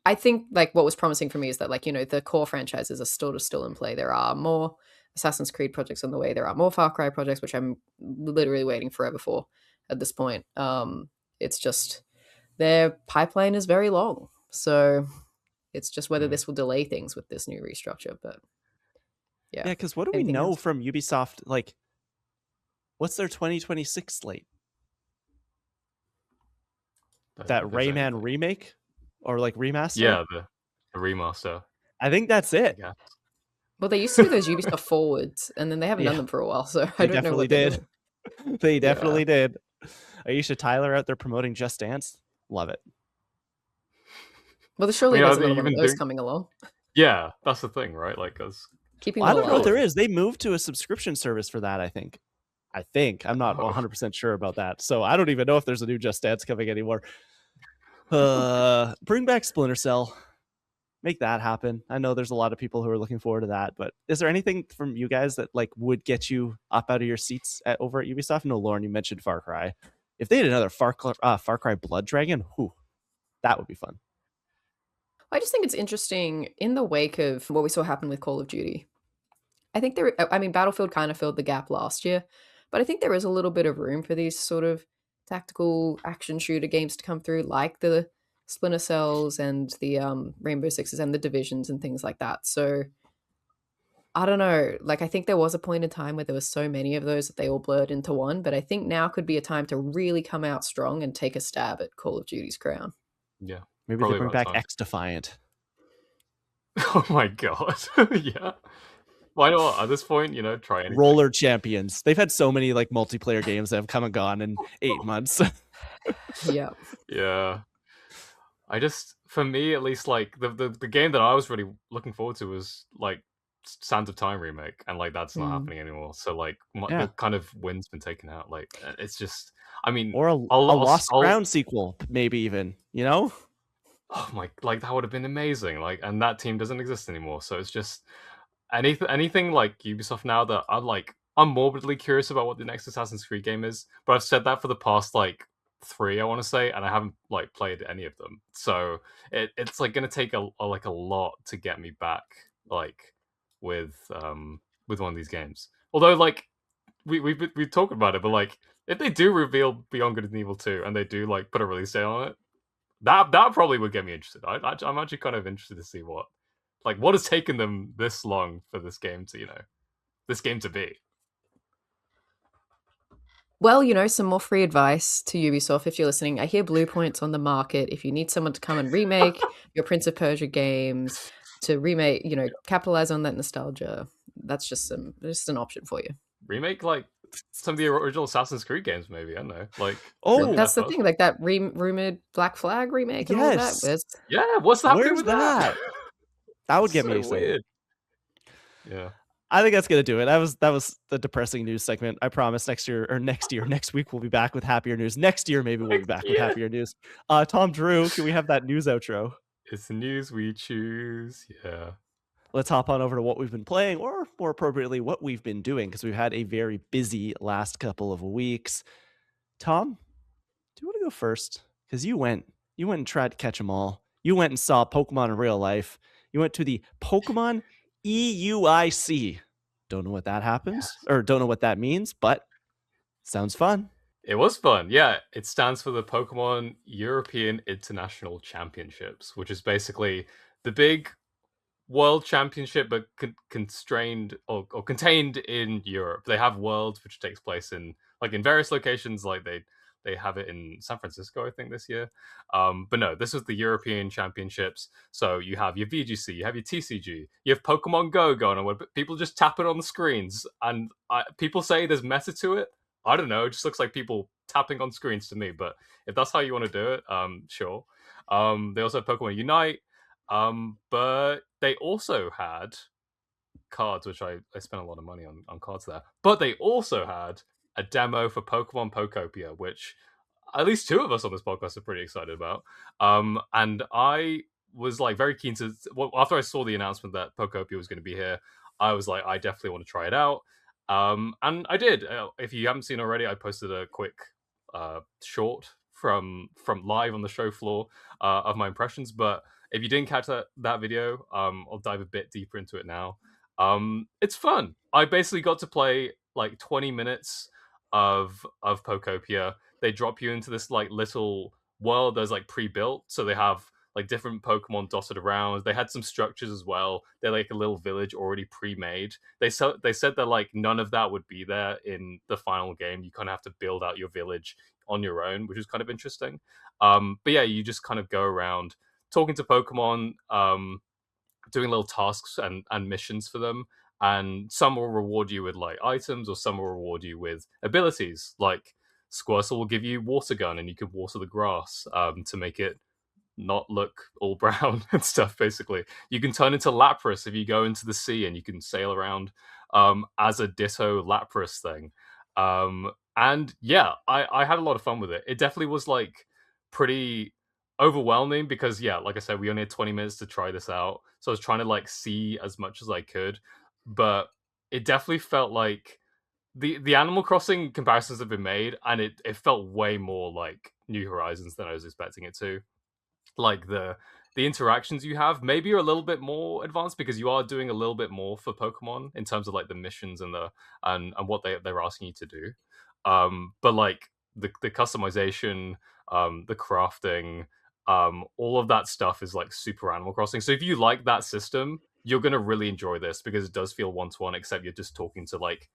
I think like what was promising for me is that like the core franchises are still in play. There are more Assassin's Creed projects on the way. There are more Far Cry projects, which I'm literally waiting forever for at this point. It's just their pipeline is very long, so it's just whether this will delay things with this new restructure. But Yeah. Yeah, because what do we Anything know else? from Ubisoft? Like, what's their 2026 slate? I don't That think there's Rayman anything. remake or like remaster? Yeah, the remaster, I think that's I it. guess. Well, they used to do those Ubisoft forwards, and then they haven't done Yeah, them for a while, so I they don't know definitely what they're did. doing. They Yeah. definitely did. Aisha Tyler out there promoting Just Dance. Love it. Well, I surely mean, there's are they another one of even those doing? coming along. Yeah, that's the thing, right? Like, us. Keeping Well, I them don't know if alive. there is. They moved to a subscription service for that, I think. I'm not Oh. 100% sure about that. So I don't even know if there's a new Just Dance coming anymore. Bring back Splinter Cell. Make that happen. I know there's a lot of people who are looking forward to that, but is there anything from you guys that like would get you up out of your seats over at Ubisoft? No, Lauren, you mentioned Far Cry. If they had another Far Cry Blood Dragon, that would be fun. I just think it's interesting in the wake of what we saw happen with Call of Duty. I think Battlefield kind of filled the gap last year, but I think there is a little bit of room for these sort of tactical action shooter games to come through, like the Splinter Cells and the Rainbow Sixes and the Divisions and things like that. So I don't know. Like, I think there was a point in time where there were so many of those that they all blurred into one, but I think now could be a time to really come out strong and take a stab at Call of Duty's crown. Yeah, Maybe probably they bring about back time. X Defiant. Oh my god. Yeah. Why not? At this point, try anything. Roller Champions. They've had so many like multiplayer games that have come and gone in 8 months. Yeah. Yeah. For me at least, like the game that I was really looking forward to was like Sands of Time remake, and like that's not happening anymore. So like Yeah. the kind of wind's been taken out. Like it's just, I mean, Or a Lost Crown sequel, maybe even, Oh my, like that would have been amazing. Like, and that team doesn't exist anymore. So it's just anything like Ubisoft now that I'm morbidly curious about what the next Assassin's Creed game is. But I've said that for the past like 3, I want to say, and I haven't like played any of them. So it's like gonna take a lot to get me back like with one of these games. Although like we talked about it, but like if they do reveal Beyond Good and Evil 2 and they do like put a release date on it, that probably would get me interested. I'm actually kind of interested to see what has taken them this long for this game to be. Well, some more free advice to Ubisoft if you're listening. I hear Bluepoint's on the market. If you need someone to come and remake your Prince of Persia games, to remake, capitalize on that nostalgia, that's just an option for you. Remake like some of the original Assassin's Creed games, maybe. I don't know. Like, that's the thing. Like that rumored Black Flag remake and all that. Yeah, what's happening Where's with that? That would get me excited. Weird. Yeah. I think that's gonna do it. That was the depressing news segment. I promise next week we'll be back with happier news. Next year maybe we'll be back with happier news. Tom, Drew, can we have that news outro? It's the news we choose. Yeah. Let's hop on over to what we've been playing, or more appropriately, what we've been doing, because we've had a very busy last couple of weeks. Tom, do you want to go first? Because you went and tried to catch them all. You went and saw Pokemon in real life. You went to the Pokemon EUIC. Don't know what that happens, or don't know what that means, but sounds fun. It was fun. Yeah, it stands for the Pokemon European International Championships, which is basically the big world championship, but constrained or contained in Europe. They have Worlds, which takes place in various locations. Like they have it in San Francisco, I think, this year. But no, this was the European Championships. So you have your VGC, you have your TCG, you have Pokemon Go going on, where people just tap it on the screens, and people say there's meta to it. I don't know. It just looks like people tapping on screens to me. But if that's how you want to do it, sure. They also have Pokemon Unite. But they also had cards, which I spent a lot of money on cards there. But they also had a demo for Pokemon Pokopia, which at least 2 of us on this podcast are pretty excited about. And I was like very keen to. Well, after I saw the announcement that Pokopia was going to be here, I was like, I definitely want to try it out. And I did. If you haven't seen already, I posted a quick short from live on the show floor of my impressions. But if you didn't catch that video, I'll dive a bit deeper into it now. It's fun. I basically got to play like 20 minutes of Pokopia. They drop you into this like little world that's like pre-built, so they have like different Pokemon dotted around. They had some structures as well. They're like a little village already pre-made. They said that like none of that would be there in the final game. You kind of have to build out your village on your own, which is kind of interesting. But yeah, you just kind of go around talking to Pokemon, doing little tasks and missions for them. And some will reward you with like items, or some will reward you with abilities. Like Squirtle will give you water gun, and you can water the grass to make it not look all brown and stuff. Basically, you can turn into Lapras if you go into the sea, and you can sail around as a Ditto Lapras thing. And yeah, I had a lot of fun with it. It definitely was like pretty overwhelming because yeah, like I said, we only had 20 minutes to try this out, so I was trying to like see as much as I could, but it definitely felt like the Animal Crossing comparisons have been made, and it felt way more like New Horizons than I was expecting it to. Like the interactions you have maybe are a little bit more advanced because you are doing a little bit more for Pokemon in terms of like the missions and the and what they're asking you to do. But like the customization, the crafting, all of that stuff is like super Animal Crossing. So if you like that system, you're gonna really enjoy this because it does feel one to one, except you're just talking to like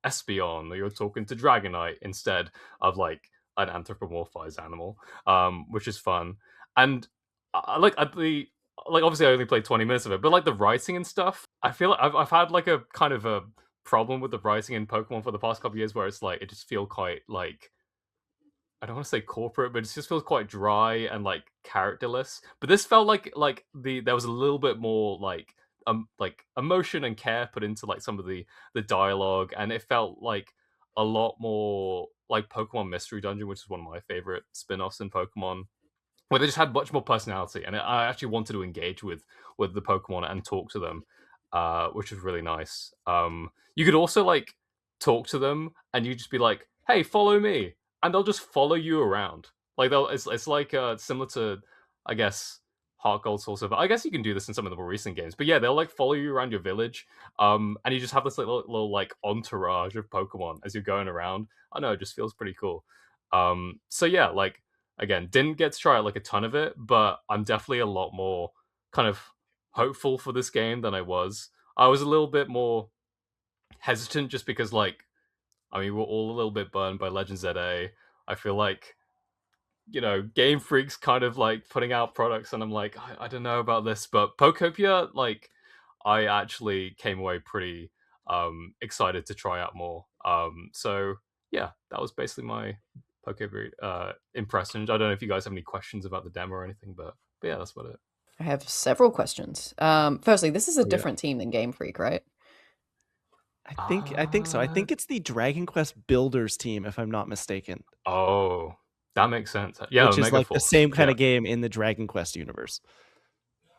Espeon, or you're talking to Dragonite instead of like an anthropomorphized animal, which is fun. And like at the like obviously I only played 20 minutes of it, but like the writing and stuff, I feel like I've had like a kind of a problem with the writing in Pokemon for the past couple of years, where it's like it just feel quite like I don't want to say corporate, but it just feels quite dry and like characterless. But this felt like there was a little bit more like emotion and care put into like some of the dialogue, and it felt like a lot more like Pokemon Mystery Dungeon, which is one of my favorite spin-offs in Pokemon, where they just had much more personality, and I actually wanted to engage with the Pokemon and talk to them, which was really nice. You could also like talk to them, and you just be like, "Hey, follow me," and they'll just follow you around. Like it's like similar to, I guess, Heart Gold Soul Silver. I guess you can do this in some of the more recent games, but yeah, they'll like follow you around your village, and you just have this like, little like entourage of Pokemon as you're going around. I know it just feels pretty cool. So yeah, like again, didn't get to try like a ton of it, but I'm definitely a lot more kind of hopeful for this game than I was. I was a little bit more hesitant just because, like, I mean, we're all a little bit burned by Legend ZA. I feel like, Game Freak's kind of like putting out products, and I'm like, I don't know about this, but Pokopia, like, I actually came away pretty excited to try out more. So yeah, that was basically my Pokemon impressions. I don't know if you guys have any questions about the demo or anything, but yeah, that's about it. I have several questions. Firstly, this is a Oh, yeah. different team than Game Freak, right? I think so. I think it's the Dragon Quest Builders team, if I'm not mistaken. Oh, that makes sense. Yeah, which is like the Megaforce. same kind Yeah. of game in the Dragon Quest universe.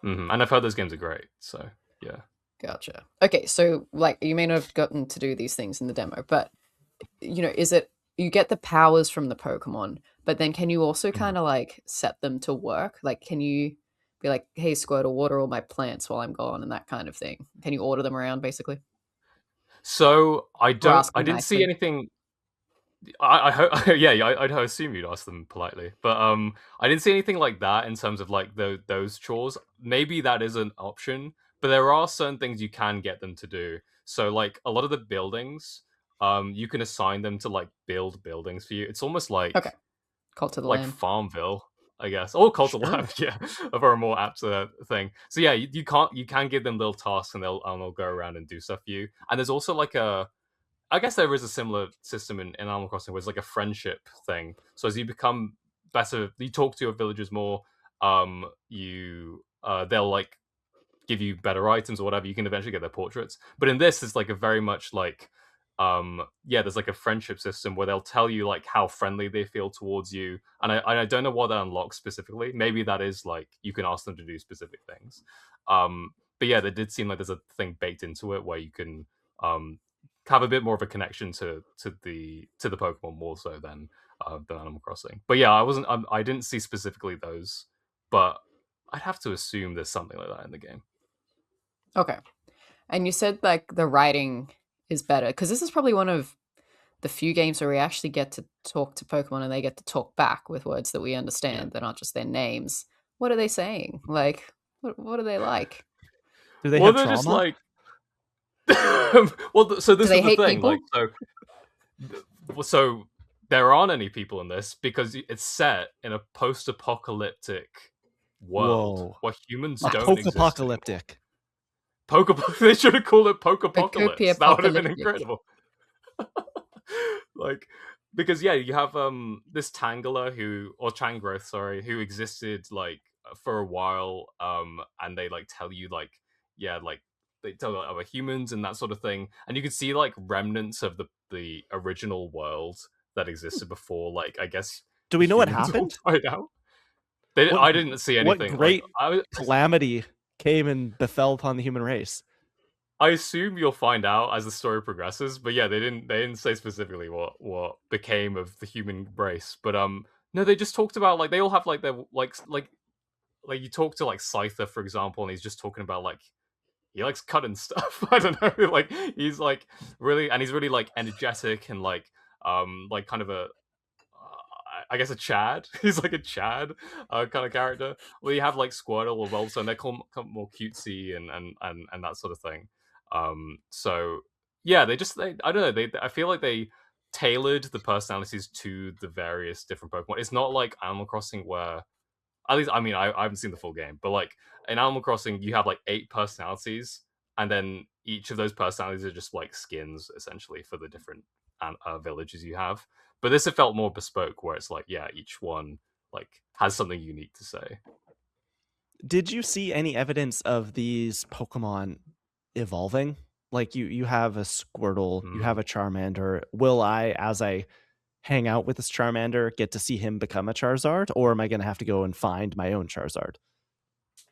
And I've heard those games are great. So yeah. Gotcha. Okay, so like you may not have gotten to do these things in the demo, but is it you get the powers from the Pokemon, but then can you also kind of like set them to work? Like, can you be like, "Hey, Squirtle, water all my plants while I'm gone," and that kind of thing? Can you order them around, basically? So I ask them didn't see nicely. anything. I hope, yeah, I'd assume you'd ask them politely, but I didn't see anything like that in terms of like those chores. Maybe that is an option, but there are certain things you can get them to do. So like a lot of the buildings, you can assign them to like build buildings for you. It's almost like Okay. Cult of the Lamb. Farmville, I guess, or Cult of Sure. Lamb, yeah, a very more apt thing. So yeah, you can give them little tasks, and they'll go around and do stuff for you. And there's also like I guess there is a similar system in Animal Crossing where it's like a friendship thing. So as you become better, you talk to your villagers more. They'll like give you better items or whatever. You can eventually get their portraits. But in this, it's like a very much like, there's like a friendship system where they'll tell you like how friendly they feel towards you. And I don't know what that unlocks specifically. Maybe that is like you can ask them to do specific things. But yeah, there did seem like there's a thing baked into it where you can have a bit more of a connection to the Pokemon more so than Animal Crossing. But yeah, I didn't see specifically those, but I'd have to assume there's something like that in the game. Okay. And you said like the writing is better because this is probably one of the few games where we actually get to talk to Pokemon and they get to talk back with words that we understand. Yeah. They're not just their names. What are they saying? Like, what are they like? Do they Well, have they're just trauma? like, well, so Do this they is the hate thing, like, people? so there aren't any people in this because it's set in a post-apocalyptic world Whoa. where humans A don't exist anymore. poke-apocalyptic. They should have called it Pokopia Pokeapocalypse. That would have been apocalyptic. incredible. Like, because yeah, you have this Tangela or Changrowth, sorry, who existed like for a while, and they like tell you like, yeah, like they tell you like, about humans and that sort of thing, and you can see like remnants of the original world that existed before, like I guess Do the we know what humans all happened? died out. What I didn't see what anything. Like great calamity came and befell upon the human race? I assume you'll find out as the story progresses, but yeah, they didn't say specifically what became of the human race. But no, they just talked about like they all have like their like you talk to like Scyther, for example, and he's just talking about like he likes cutting stuff. I don't know, like he's like really and he's really like energetic and like kind of a I guess a Chad. He's like a Chad kind of character. Well, you have like Squirtle or Bulbasaur, and they're more cutesy and that sort of thing. So yeah, I don't know. I feel like they tailored the personalities to the various different Pokemon. It's not like Animal Crossing where at least I mean I haven't seen the full game, but like in Animal Crossing you have like 8 personalities, and then each of those personalities are just like skins essentially for the different villages you have. But this it felt more bespoke, where it's like yeah, each one like has something unique to say. Did you see any evidence of these Pokemon evolving? Like you have a Squirtle, you have a Charmander. Will I, as I hang out with this Charmander, get to see him become a Charizard, or am I going to have to go and find my own Charizard?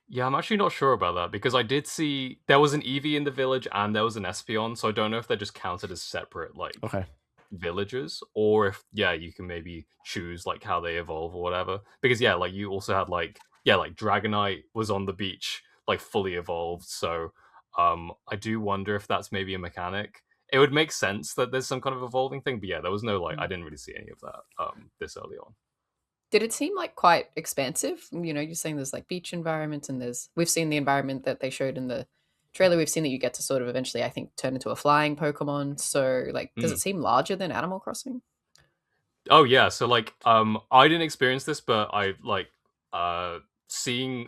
Yeah, I'm actually not sure about that because I did see there was an Eevee in the village and there was an Espeon, so I don't know if they're just counted as separate like Okay. villages or if yeah, you can maybe choose like how they evolve or whatever. Because yeah, like you also had like yeah, like Dragonite was on the beach like fully evolved, so I do wonder if that's maybe a mechanic. It would make sense that there's some kind of evolving thing, but yeah, there was no like I didn't really see any of that this early on. Did it seem like quite expansive? You know, you're saying there's like beach environments and we've seen the environment that they showed in the trailer. We've seen that you get to sort of eventually, I think, turn into a flying Pokemon. So like, does it seem larger than Animal Crossing? Oh yeah, so like I didn't experience this, but I like I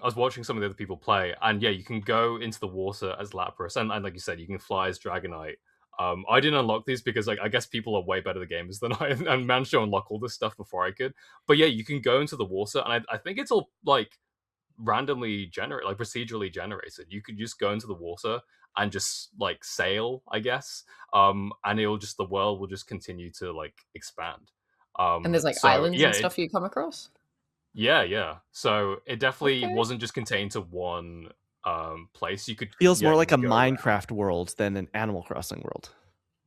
was watching some of the other people play, and yeah, you can go into the water as Lapras, and like you said, you can fly as Dragonite. I didn't unlock these because like I guess people are way better at gamers than I and managed to unlock all this stuff before I could. But yeah, you can go into the water, and I think it's all like randomly generate like procedurally generated. You could just go into the water and just like sail, I guess. And it'll just the world will just continue to like expand. And there's like So islands yeah, and stuff you come across? yeah. So it definitely Okay. wasn't just contained to one place. Feels Yeah, more you like could a go around. Minecraft world than an Animal Crossing world.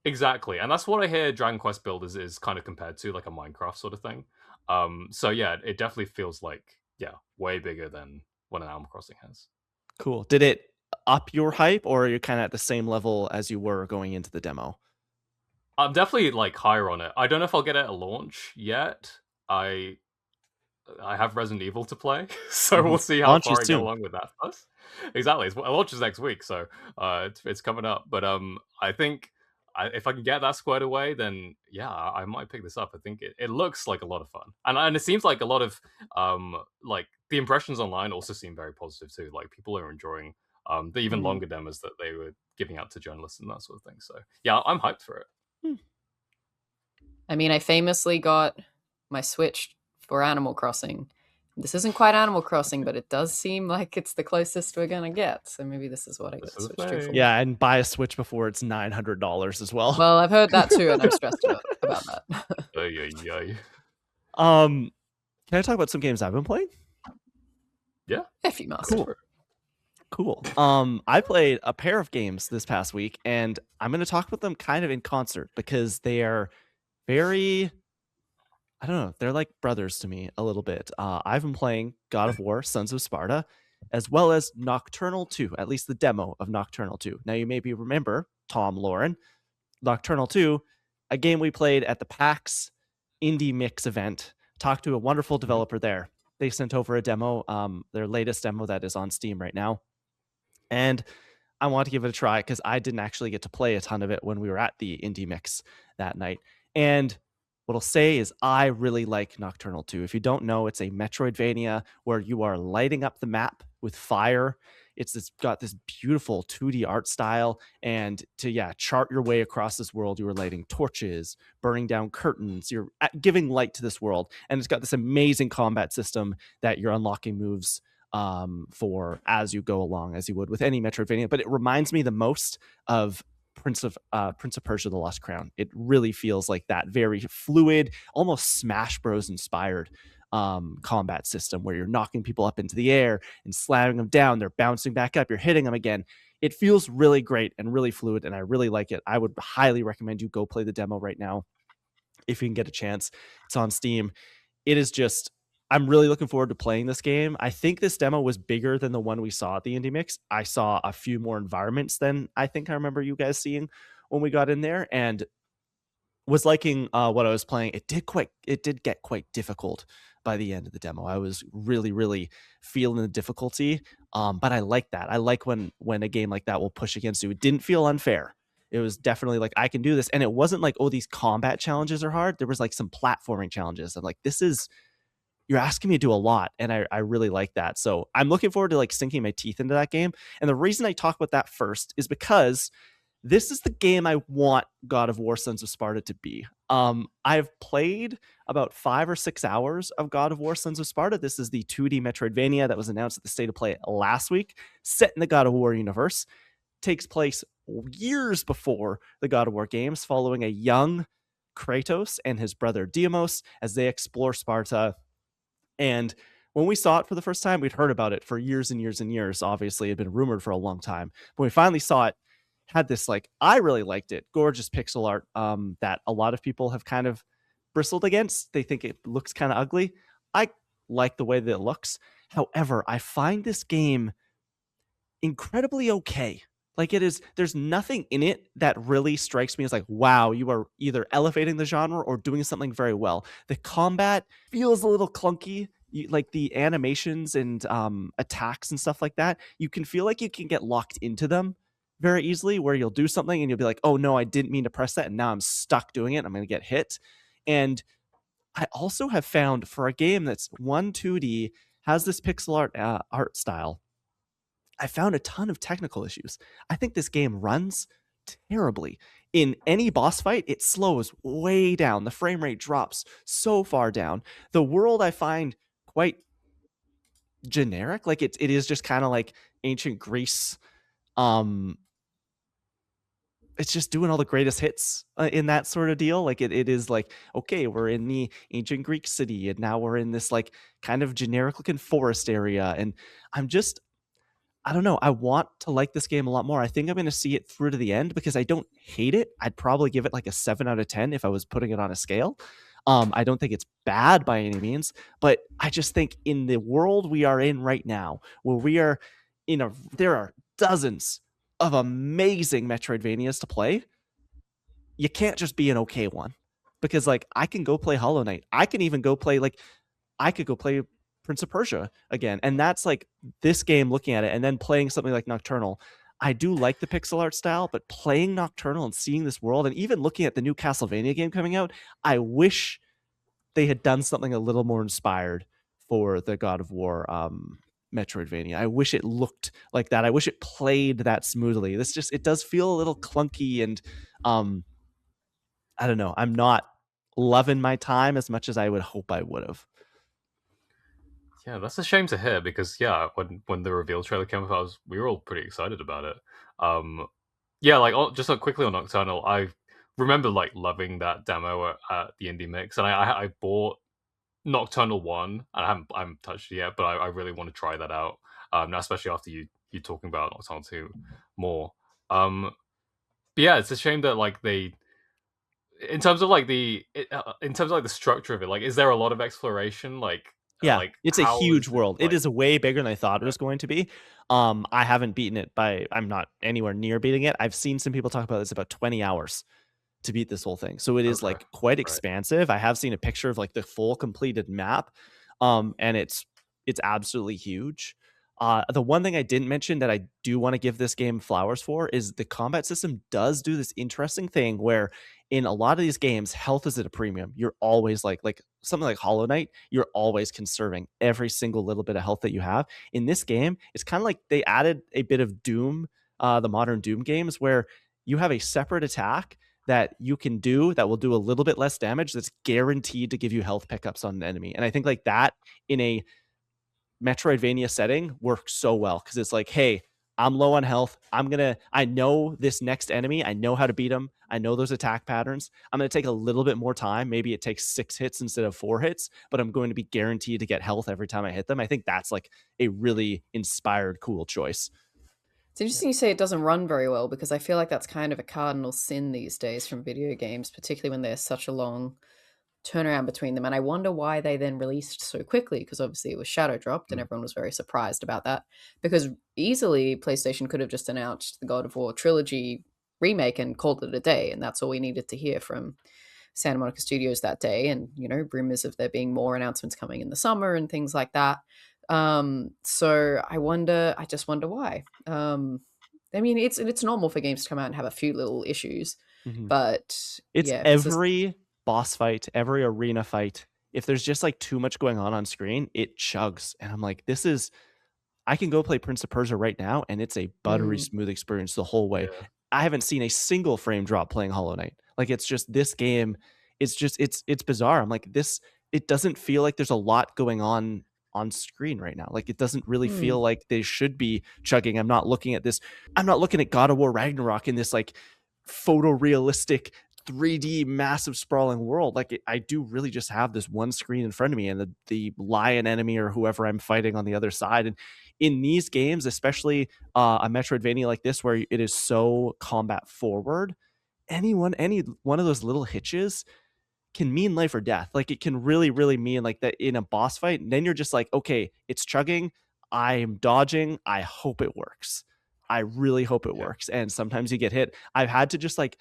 Exactly. And that's what I hear Dragon Quest Builders is kind of compared to, like a Minecraft sort of thing. So yeah, it definitely feels like, yeah, way bigger than what an Animal Crossing has. Cool. Did it up your hype, or are you kind of at the same level as you were going into the demo? I'm definitely like higher on it. I don't know if I'll get it at launch yet. I have Resident Evil to play, so we'll see how Launches far I get soon. along with that first. Exactly, it launches next week, so it's coming up. But I think if I can get that squared away, then yeah, I might pick this up. I think it looks like a lot of fun, and it seems like a lot of like the impressions online also seem very positive too. Like people are enjoying the even longer demos that they were giving out to journalists and that sort of thing. So yeah, I'm hyped for it. I mean, I famously got my Switch for Animal Crossing. This isn't quite Animal Crossing, but it does seem like it's the closest we're gonna get. So maybe this is what I get the Switch to for. Yeah, and buy a Switch before it's $900 as well. Well, I've heard that too, and I'm stressed about that. Can I talk about some games I've been playing? Yeah. If you must. Cool. I played a pair of games this past week, and I'm going to talk about them kind of in concert because they are very, I don't know, they're like brothers to me a little bit. I've been playing God of War, Sons of Sparta, as well as Nocturnal 2, at least the demo of Nocturnal 2. Now, you maybe remember, Tom Lauren, Nocturnal 2, a game we played at the PAX Indie Mix event. Talked to a wonderful developer there. they sent over a demo, their latest demo that is on Steam right now. And I want to give it a try because I didn't actually get to play a ton of it when we were at the Indie Mix that night. And what I'll say is I really like Nocturnal 2. If you don't know, it's a Metroidvania where you are lighting up the map with fire. It's got this beautiful 2D art style, and to chart your way across this world, you are lighting torches, burning down curtains, you're giving light to this world, and it's got this amazing combat system that you're unlocking moves for as you go along, as you would with any Metroidvania. But it reminds me the most of Prince of Persia: The Lost Crown. It really feels like that very fluid, almost Smash Bros. Inspired combat system where you're knocking people up into the air and slamming them down. They're bouncing back up. You're hitting them again. It feels really great and really fluid, and I really like it. I would highly recommend you go play the demo right now if you can get a chance. It's on Steam. It is just, I'm really looking forward to playing this game. I think this demo was bigger than the one we saw at the Indie Mix. I saw a few more environments than I think I remember you guys seeing when we got in there, and was liking what I was playing. It did get quite difficult by the end of the demo. I was really feeling the difficulty, but I like that. I like when a game like that will push against you. It didn't feel unfair. It was definitely like, I can do this. And it wasn't like, oh, these combat challenges are hard. There was like some platforming challenges. I'm like, you're asking me to do a lot. And I really like that. So I'm looking forward to like sinking my teeth into that game. And the reason I talk about that first is because this is the game I want God of War Sons of Sparta to be. I've played about 5 or 6 hours of God of War Sons of Sparta. This is the 2D Metroidvania that was announced at the State of Play last week, set in the God of War universe. Takes place years before the God of War games, following a young Kratos and his brother Deimos as they explore Sparta. And when we saw it for the first time, we'd heard about it for years and years and years. Obviously, it had been rumored for a long time. But when we finally saw it, had this, like, I really liked it, gorgeous pixel art that a lot of people have kind of bristled against. They think it looks kind of ugly. I like the way that it looks. However, I find this game incredibly okay. Like, there's nothing in it that really strikes me as like, wow, you are either elevating the genre or doing something very well. The combat feels a little clunky. Like the animations and attacks and stuff like that, you can feel like you can get locked into them very easily, where you'll do something and you'll be like, oh no, I didn't mean to press that, and now I'm stuck doing it. I'm going to get hit. And I also have found, for a game that's 2D, has this pixel art style, I found a ton of technical issues. I think this game runs terribly. In any boss fight, it slows way down. The frame rate drops so far down. The world I find quite generic. Like it is just kind of like ancient Greece. It's just doing all the greatest hits in that sort of deal. Like it is like, okay, we're in the ancient Greek city, and now we're in this like kind of generic looking forest area. And I don't know. I want to like this game a lot more. I think I'm going to see it through to the end because I don't hate it. I'd probably give it like a 7 out of 10 if I was putting it on a scale. I don't think it's bad by any means, but I just think in the world we are in right now, where we are there are dozens of amazing Metroidvanias to play. You can't just be an okay one, because like I can go play Hollow Knight. I can even go play I could go play Prince of Persia again. And that's like this game, looking at it and then playing something like Nocturnal. I do like the pixel art style, but playing Nocturnal and seeing this world, and even looking at the new Castlevania game coming out, I wish they had done something a little more inspired for the God of War Metroidvania. I wish it looked like that. I wish it played that smoothly. It does feel a little clunky, and I don't know. I'm not loving my time as much as I would hope I would have. Yeah, that's a shame to hear, because when the reveal trailer came out, we were all pretty excited about it. Just quickly on Nocturnal, I remember like loving that demo at the Indie Mix, and I bought Nocturnal 1, and I haven't touched it yet, but I really want to try that out. Now, especially after you talking about Nocturnal 2 more. But yeah, it's a shame that like they, in terms of like the structure of it, like, is there a lot of exploration? Yeah, like it's a huge world. It is way bigger than I thought it was going to be. I haven't beaten it I'm not anywhere near beating it. I've seen some people talk about it's about 20 hours to beat this whole thing. So it is like quite expansive. I have seen a picture of like the full completed map. And it's absolutely huge. The one thing I didn't mention that I do want to give this game flowers for is the combat system does do this interesting thing where in a lot of these games, health is at a premium. You're always like something like Hollow Knight, you're always conserving every single little bit of health that you have. In this game, it's kind of like they added a bit of Doom, the modern Doom games, where you have a separate attack that you can do that will do a little bit less damage that's guaranteed to give you health pickups on an enemy. And I think like that in a Metroidvania setting works so well because it's like, hey, I'm low on health. I know this next enemy. I know how to beat him. I know those attack patterns. I'm going to take a little bit more time. Maybe it takes 6 hits instead of 4 hits, but I'm going to be guaranteed to get health every time I hit them. I think that's like a really inspired, cool choice. It's interesting you say it doesn't run very well because I feel like that's kind of a cardinal sin these days from video games, particularly when there's such a long turnaround between them. And I wonder why they then released so quickly, because obviously it was shadow dropped and everyone was very surprised about that, because easily PlayStation could have just announced the God of War trilogy remake and called it a day, and that's all we needed to hear from Santa Monica Studios that day. And rumors of there being more announcements coming in the summer and things like that. So I just wonder why. I mean, it's normal for games to come out and have a few little issues, but it's yeah, every boss fight, every arena fight. If there's just like too much going on screen, it chugs. And I'm like, I can go play Prince of Persia right now, and it's a buttery smooth experience the whole way. Yeah. I haven't seen a single frame drop playing Hollow Knight. Like it's just this game. It's bizarre. I'm like this. It doesn't feel like there's a lot going on screen right now. Like it doesn't really feel like they should be chugging. I'm not looking at this. I'm not looking at God of War Ragnarok in this like photorealistic 3D massive sprawling world. Like I do really just have this one screen in front of me and the lion enemy or whoever I'm fighting on the other side. And in these games, especially a Metroidvania like this, where it is so combat forward, any one of those little hitches can mean life or death. Like it can really, really mean like that in a boss fight. And then you're just like, okay, it's chugging. I'm dodging. I hope it works. I really hope it works. And sometimes you get hit. I've had to just like,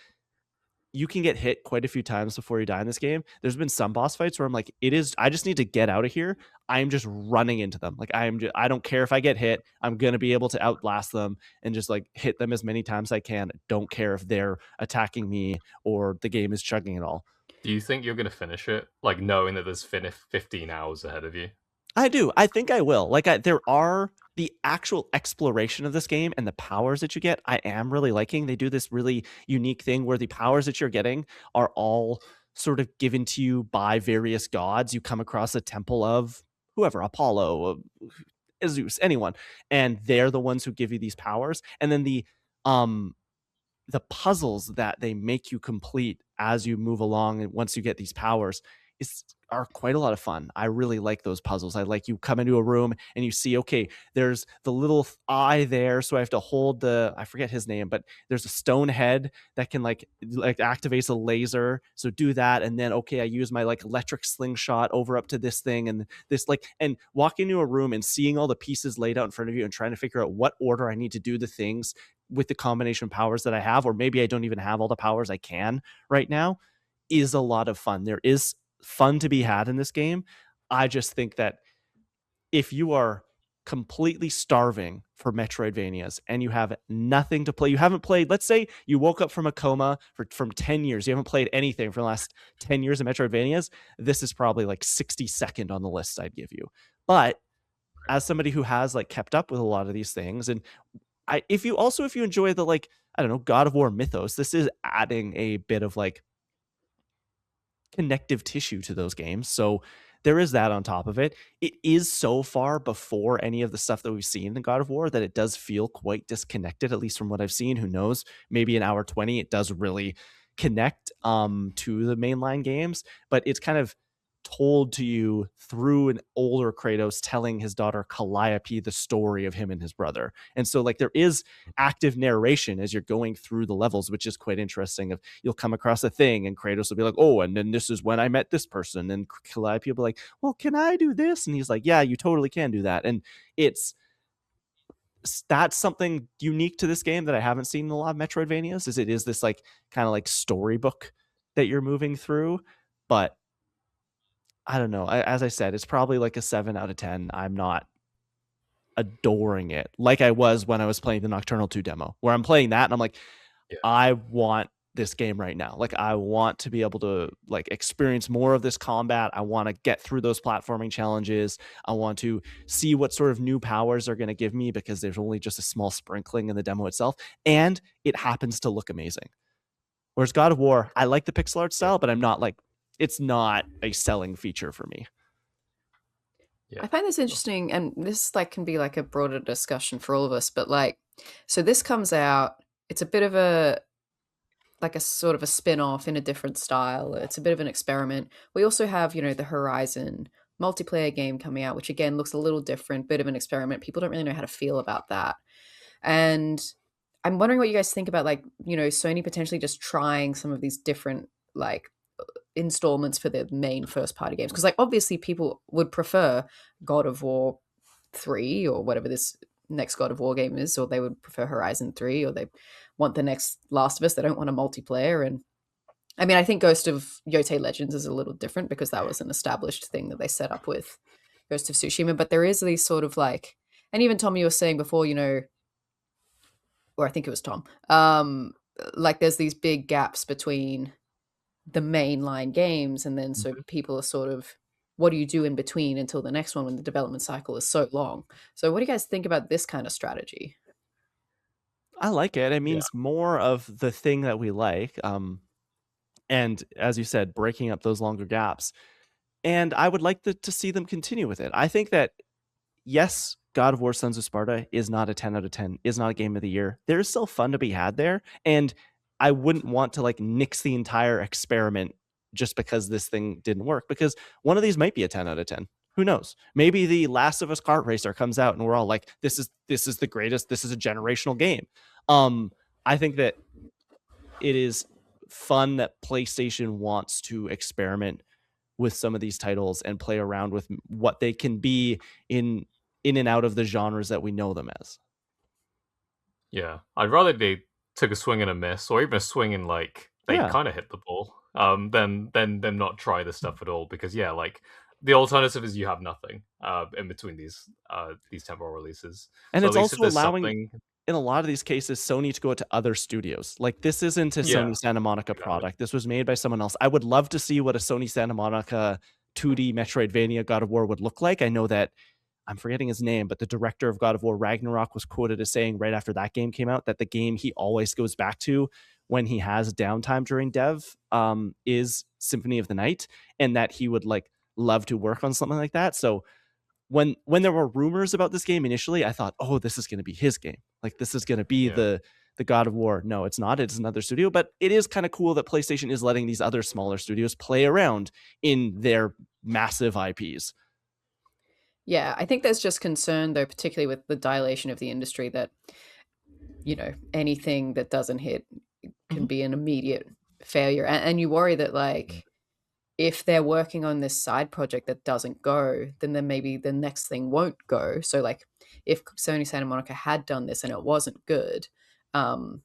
you can get hit quite a few times before you die in this game. There's been some boss fights where I'm like, I just need to get out of here. I'm just running into them. Like I don't care if I get hit. I'm going to be able to outlast them and just like hit them as many times as I can. Don't care if they're attacking me or the game is chugging at all. Do you think you're going to finish it, like knowing that there's 15 hours ahead of you? I do. I think I will. Like there are the actual exploration of this game and the powers that you get. I am really liking. They do this really unique thing where the powers that you're getting are all sort of given to you by various gods. You come across a temple of whoever, Apollo, Zeus, anyone, and they're the ones who give you these powers. And then the puzzles that they make you complete as you move along and once you get these powers are quite a lot of fun. I really like those puzzles. I like you come into a room and you see, okay, there's the little eye there, so I have to hold I forget his name, but there's a stone head that can like activates a laser. So do that, and then okay, I use my like electric slingshot over up to this thing and this like, and walk into a room and seeing all the pieces laid out in front of you and trying to figure out what order I need to do the things with the combination of powers that I have, or maybe I don't even have all the powers I can right now, is a lot of fun. There is fun to be had in this game. I just think that if you are completely starving for Metroidvanias and you have nothing to play, you haven't played, let's say you woke up from a coma from 10 years, you haven't played anything for the last 10 years of Metroidvanias, this is probably like 62nd on the list I'd give you. But as somebody who has like kept up with a lot of these things, and if you enjoy the like, I don't know, God of War mythos, this is adding a bit of like connective tissue to those games. So there is that on top of it. It is so far before any of the stuff that we've seen in God of War that it does feel quite disconnected, at least from what I've seen. Who knows? Maybe an hour 20, it does really connect to the mainline games, but it's kind of told to you through an older Kratos telling his daughter Calliope the story of him and his brother. And so like there is active narration as you're going through the levels, which is quite interesting. Of you'll come across a thing and Kratos will be like, oh, and then this is when I met this person. And Calliope will be like, well, can I do this? And he's like, yeah, you totally can do that. And that's something unique to this game that I haven't seen in a lot of Metroidvanias, is it is this like kind of like storybook that you're moving through. But I don't know. As I said, it's probably like a 7 out of 10. I'm not adoring it like I was when I was playing the Nocturnal 2 demo, where I'm playing that and I'm like, Yeah. I want this game right now. Like, I want to be able to like experience more of this combat. I want to get through those platforming challenges. I want to see what sort of new powers are going to give me, because there's only just a small sprinkling in the demo itself, and it happens to look amazing. Whereas God of War, I like the pixel art style, but I'm not like, it's not a selling feature for me. Yeah. I find this interesting, and this like can be like a broader discussion for all of us, but like, so this comes out, it's a bit of a like a sort of a spin-off in a different style. It's a bit of an experiment. We also have, the Horizon multiplayer game coming out, which again looks a little different, bit of an experiment. People don't really know how to feel about that. And I'm wondering what you guys think about, like, Sony potentially just trying some of these different like installments for their main first party games, because like obviously people would prefer God of War 3 or whatever this next God of War game is, or they would prefer Horizon 3, or they want the next Last of Us. They don't want a multiplayer. And I mean, I think Ghost of Yotei Legends is a little different because that was an established thing that they set up with Ghost of Tsushima, but there is these sort of like, and even Tom, you were saying before, or I think it was Tom, like there's these big gaps between the mainline games, and then so people are sort of, what do you do in between until the next one when the development cycle is so long? So what do you guys think about this kind of strategy? I like it. It means more of the thing that we like. And as you said, breaking up those longer gaps. And I would like to see them continue with it. I think that, yes, God of War Sons of Sparta is not a 10 out of 10, is not a game of the year. There is still fun to be had there. And I wouldn't want to like nix the entire experiment just because this thing didn't work, because one of these might be a 10 out of 10. Who knows? Maybe the Last of Us kart racer comes out and we're all like, this is the greatest, this is a generational game. I think that it is fun that PlayStation wants to experiment with some of these titles and play around with what they can be in and out of the genres that we know them as. Yeah, I'd rather they took a swing and a miss, or even a swing and like they kind of hit the ball, than them not try this stuff at all. Because like the alternative is you have nothing in between these temporal releases. And so it's at least if also there's allowing, something, in a lot of these cases, Sony to go to other studios. Like, this isn't a Sony Santa Monica product. This was made by someone else. I would love to see what a Sony Santa Monica 2D Metroidvania God of War would look like. I know that, I'm forgetting his name, but the director of God of War Ragnarok was quoted as saying right after that game came out that the game he always goes back to when he has downtime during dev is Symphony of the Night, and that he would like love to work on something like that. So when there were rumors about this game initially, I thought, oh, this is going to be his game. Like, this is going to be the God of War. No, it's not. It's another studio, but it is kind of cool that PlayStation is letting these other smaller studios play around in their massive IPs. Yeah, I think there's just concern, though, particularly with the dilation of the industry, that, anything that doesn't hit can be an immediate failure. And you worry that, like, if they're working on this side project that doesn't go, then maybe the next thing won't go. So, like, if Sony Santa Monica had done this and it wasn't good, then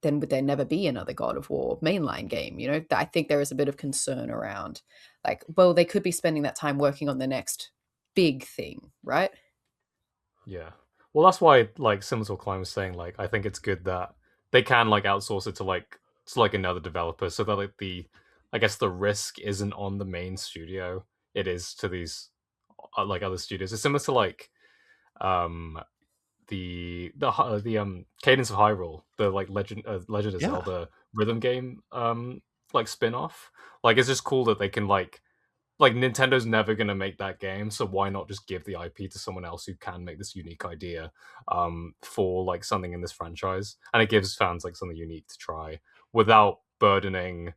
would there never be another God of War mainline game? I think there is a bit of concern around, like, well, they could be spending that time working on the next big thing, right? Yeah. Well, that's why, like, similar to what Klein was saying, like, I think it's good that they can like outsource it to like another developer, so that like I guess the risk isn't on the main studio. It is to these like other studios. It's similar to like um the Cadence of Hyrule, the like Legend of Zelda rhythm game like spin-off. Like, it's just cool that they can like Nintendo's never gonna make that game, so why not just give the IP to someone else who can make this unique idea for like something in this franchise, and it gives fans like something unique to try without burdening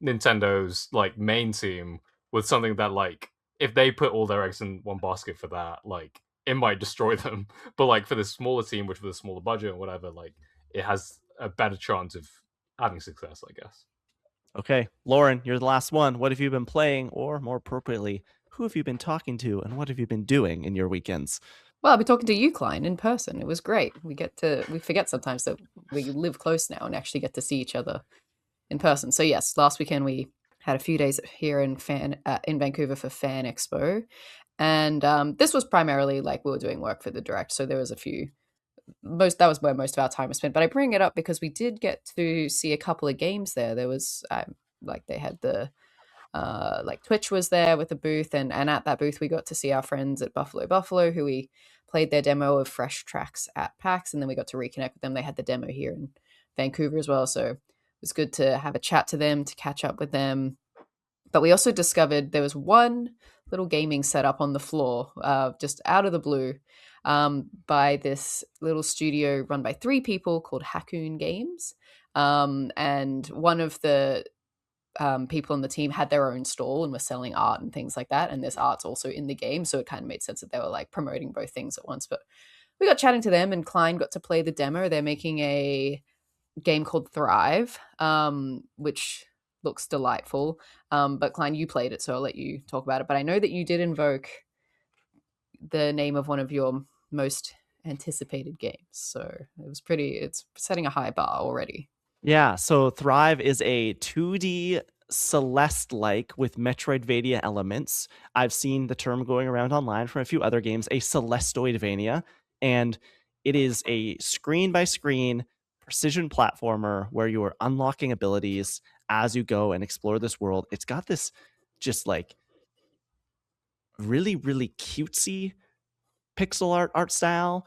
Nintendo's like main team with something that, like, if they put all their eggs in one basket for that, like, it might destroy them. But like for the smaller team, which with a smaller budget or whatever, like, it has a better chance of having success, I guess. Okay, Lauren, you're the last one. What have you been playing, or more appropriately, who have you been talking to, and what have you been doing in your weekends? Well, I'll be talking to you, Klein, in person. It was great. We forget sometimes that we live close now and actually get to see each other in person. So yes, last weekend we had a few days here in Vancouver for Fan Expo, and this was primarily like we were doing work for the direct, so there was a few. That was where most of our time was spent. But I bring it up because we did get to see a couple of games there. There was like they had the like Twitch was there with a booth, and at that booth we got to see our friends at Buffalo, who we played their demo of Fresh Tracks at PAX, and then we got to reconnect with them. They had the demo here in Vancouver as well, so it was good to have a chat to them, to catch up with them. But we also discovered there was one little gaming setup on the floor, just out of the blue, by this little studio run by 3 people called Hakoon Games. And one of the people on the team had their own stall and were selling art and things like that. And this art's also in the game, so it kind of made sense that they were like promoting both things at once. But we got chatting to them, and Klein got to play the demo. They're making a game called Thrive, which looks delightful. But Klein, you played it, so I'll let you talk about it. But I know that you did invoke the name of one of your most anticipated games, so it's setting a high bar already. Yeah, so Thrive is a 2D Celeste-like with Metroidvania elements. I've seen the term going around online from a few other games, a Celestoidvania, and it is a screen-by-screen precision platformer where you are unlocking abilities as you go and explore this world. It's got this just like really, really cutesy pixel art style.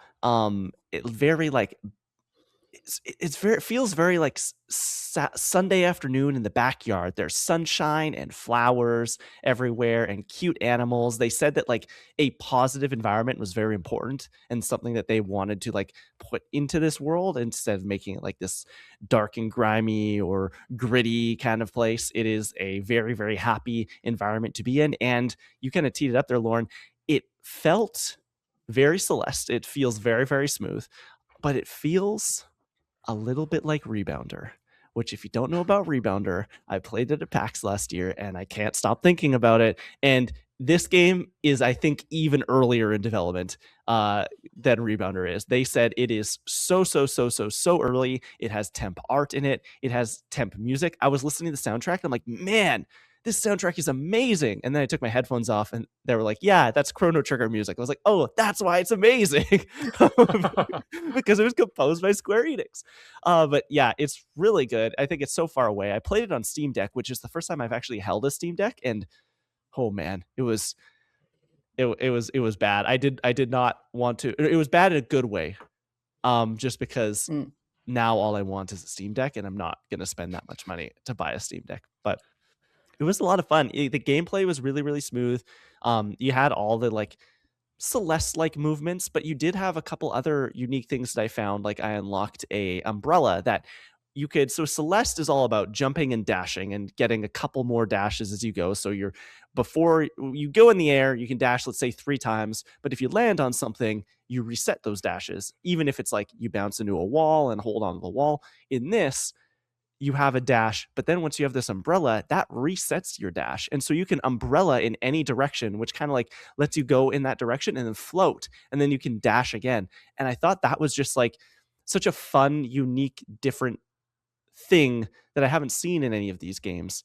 It very like it feels very like Sunday afternoon in the backyard. There's sunshine and flowers everywhere and cute animals. They said that like a positive environment was very important and something that they wanted to like put into this world instead of making it like this dark and grimy or gritty kind of place. It is a very, very happy environment to be in. And you kind of teed it up there, Lauren. It felt very Celeste. It feels very, very smooth, but it feels a little bit like Rebounder, which if you don't know about Rebounder, I played it at PAX last year and I can't stop thinking about it. And this game is, I think, even earlier in development than Rebounder is. They said it is so early. It has temp art in it. It has temp music. I was listening to the soundtrack and I'm like, man, this soundtrack is amazing. And then I took my headphones off and they were like, yeah, that's Chrono Trigger music. I was like, oh, that's why it's amazing. Because it was composed by Square Enix. But yeah, it's really good. I think it's so far away. I played it on Steam Deck, which is the first time I've actually held a Steam Deck. And oh man, it was bad. I did not want to. It was bad in a good way. Just because now all I want is a Steam Deck and I'm not going to spend that much money to buy a Steam Deck. But it was a lot of fun. The gameplay was really, really smooth. You had all the like Celeste-like movements, but you did have a couple other unique things that I found. Like I unlocked a umbrella that you could. So Celeste is all about jumping and dashing and getting a couple more dashes as you go. So before you go in the air, you can dash, let's say 3 times. But if you land on something, you reset those dashes, even if it's like you bounce into a wall and hold on to the wall. In this, you have a dash, but then once you have this umbrella, that resets your dash. And so you can umbrella in any direction, which kind of like lets you go in that direction and then float, and then you can dash again. And I thought that was just like such a fun, unique, different thing that I haven't seen in any of these games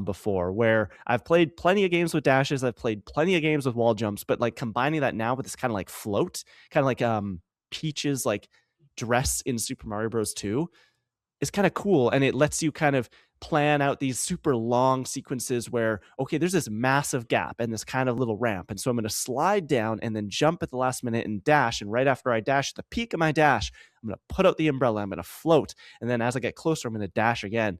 before, where I've played plenty of games with dashes. I've played plenty of games with wall jumps, but like combining that now with this kind of like float, kind of like Peach's like dress in Super Mario Bros. 2, is kind of cool, and it lets you kind of plan out these super long sequences where, okay, there's this massive gap and this kind of little ramp, and so I'm going to slide down and then jump at the last minute and dash, and right after I dash, at the peak of my dash, I'm going to put out the umbrella, I'm going to float, and then as I get closer, I'm going to dash again.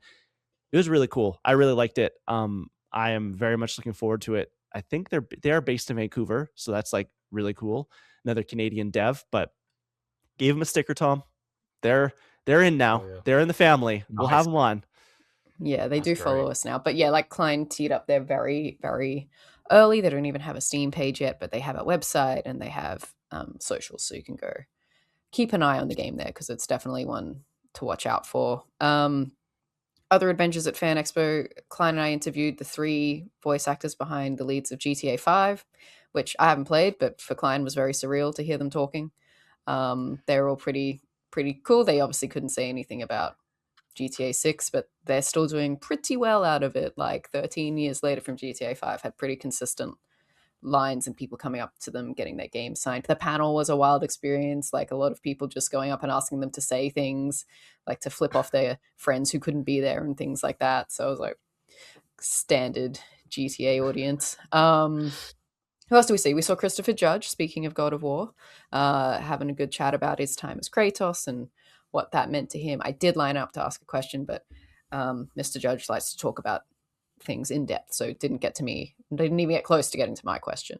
It was really cool. I really liked it. I am very much looking forward to it. I think they're based in Vancouver, so that's like really cool. Another Canadian dev, but gave them a sticker, Tom. They're in now. Oh, yeah. They're in the family. We'll have them on. Yeah, they do That's follow great. us now. But yeah, like Klein teed up, they're very, very early. They don't even have a Steam page yet, but they have a website and they have socials, so you can go keep an eye on the game there because it's definitely one to watch out for. Other adventures at Fan Expo, Klein and I interviewed the 3 voice actors behind the leads of GTA 5, which I haven't played, but for Klein was very surreal to hear them talking. They're all pretty cool. They obviously couldn't say anything about GTA 6, but they're still doing pretty well out of it. Like 13 years later from GTA 5, had pretty consistent lines and people coming up to them getting their game signed. The panel was a wild experience, like a lot of people just going up and asking them to say things, like to flip off their friends who couldn't be there and things like that. So I was like, standard GTA audience. Who else do we see? We saw Christopher Judge, speaking of God of War, having a good chat about his time as Kratos and what that meant to him. I did line up to ask a question, but Mr. Judge likes to talk about things in depth, so didn't even get close to getting to my question.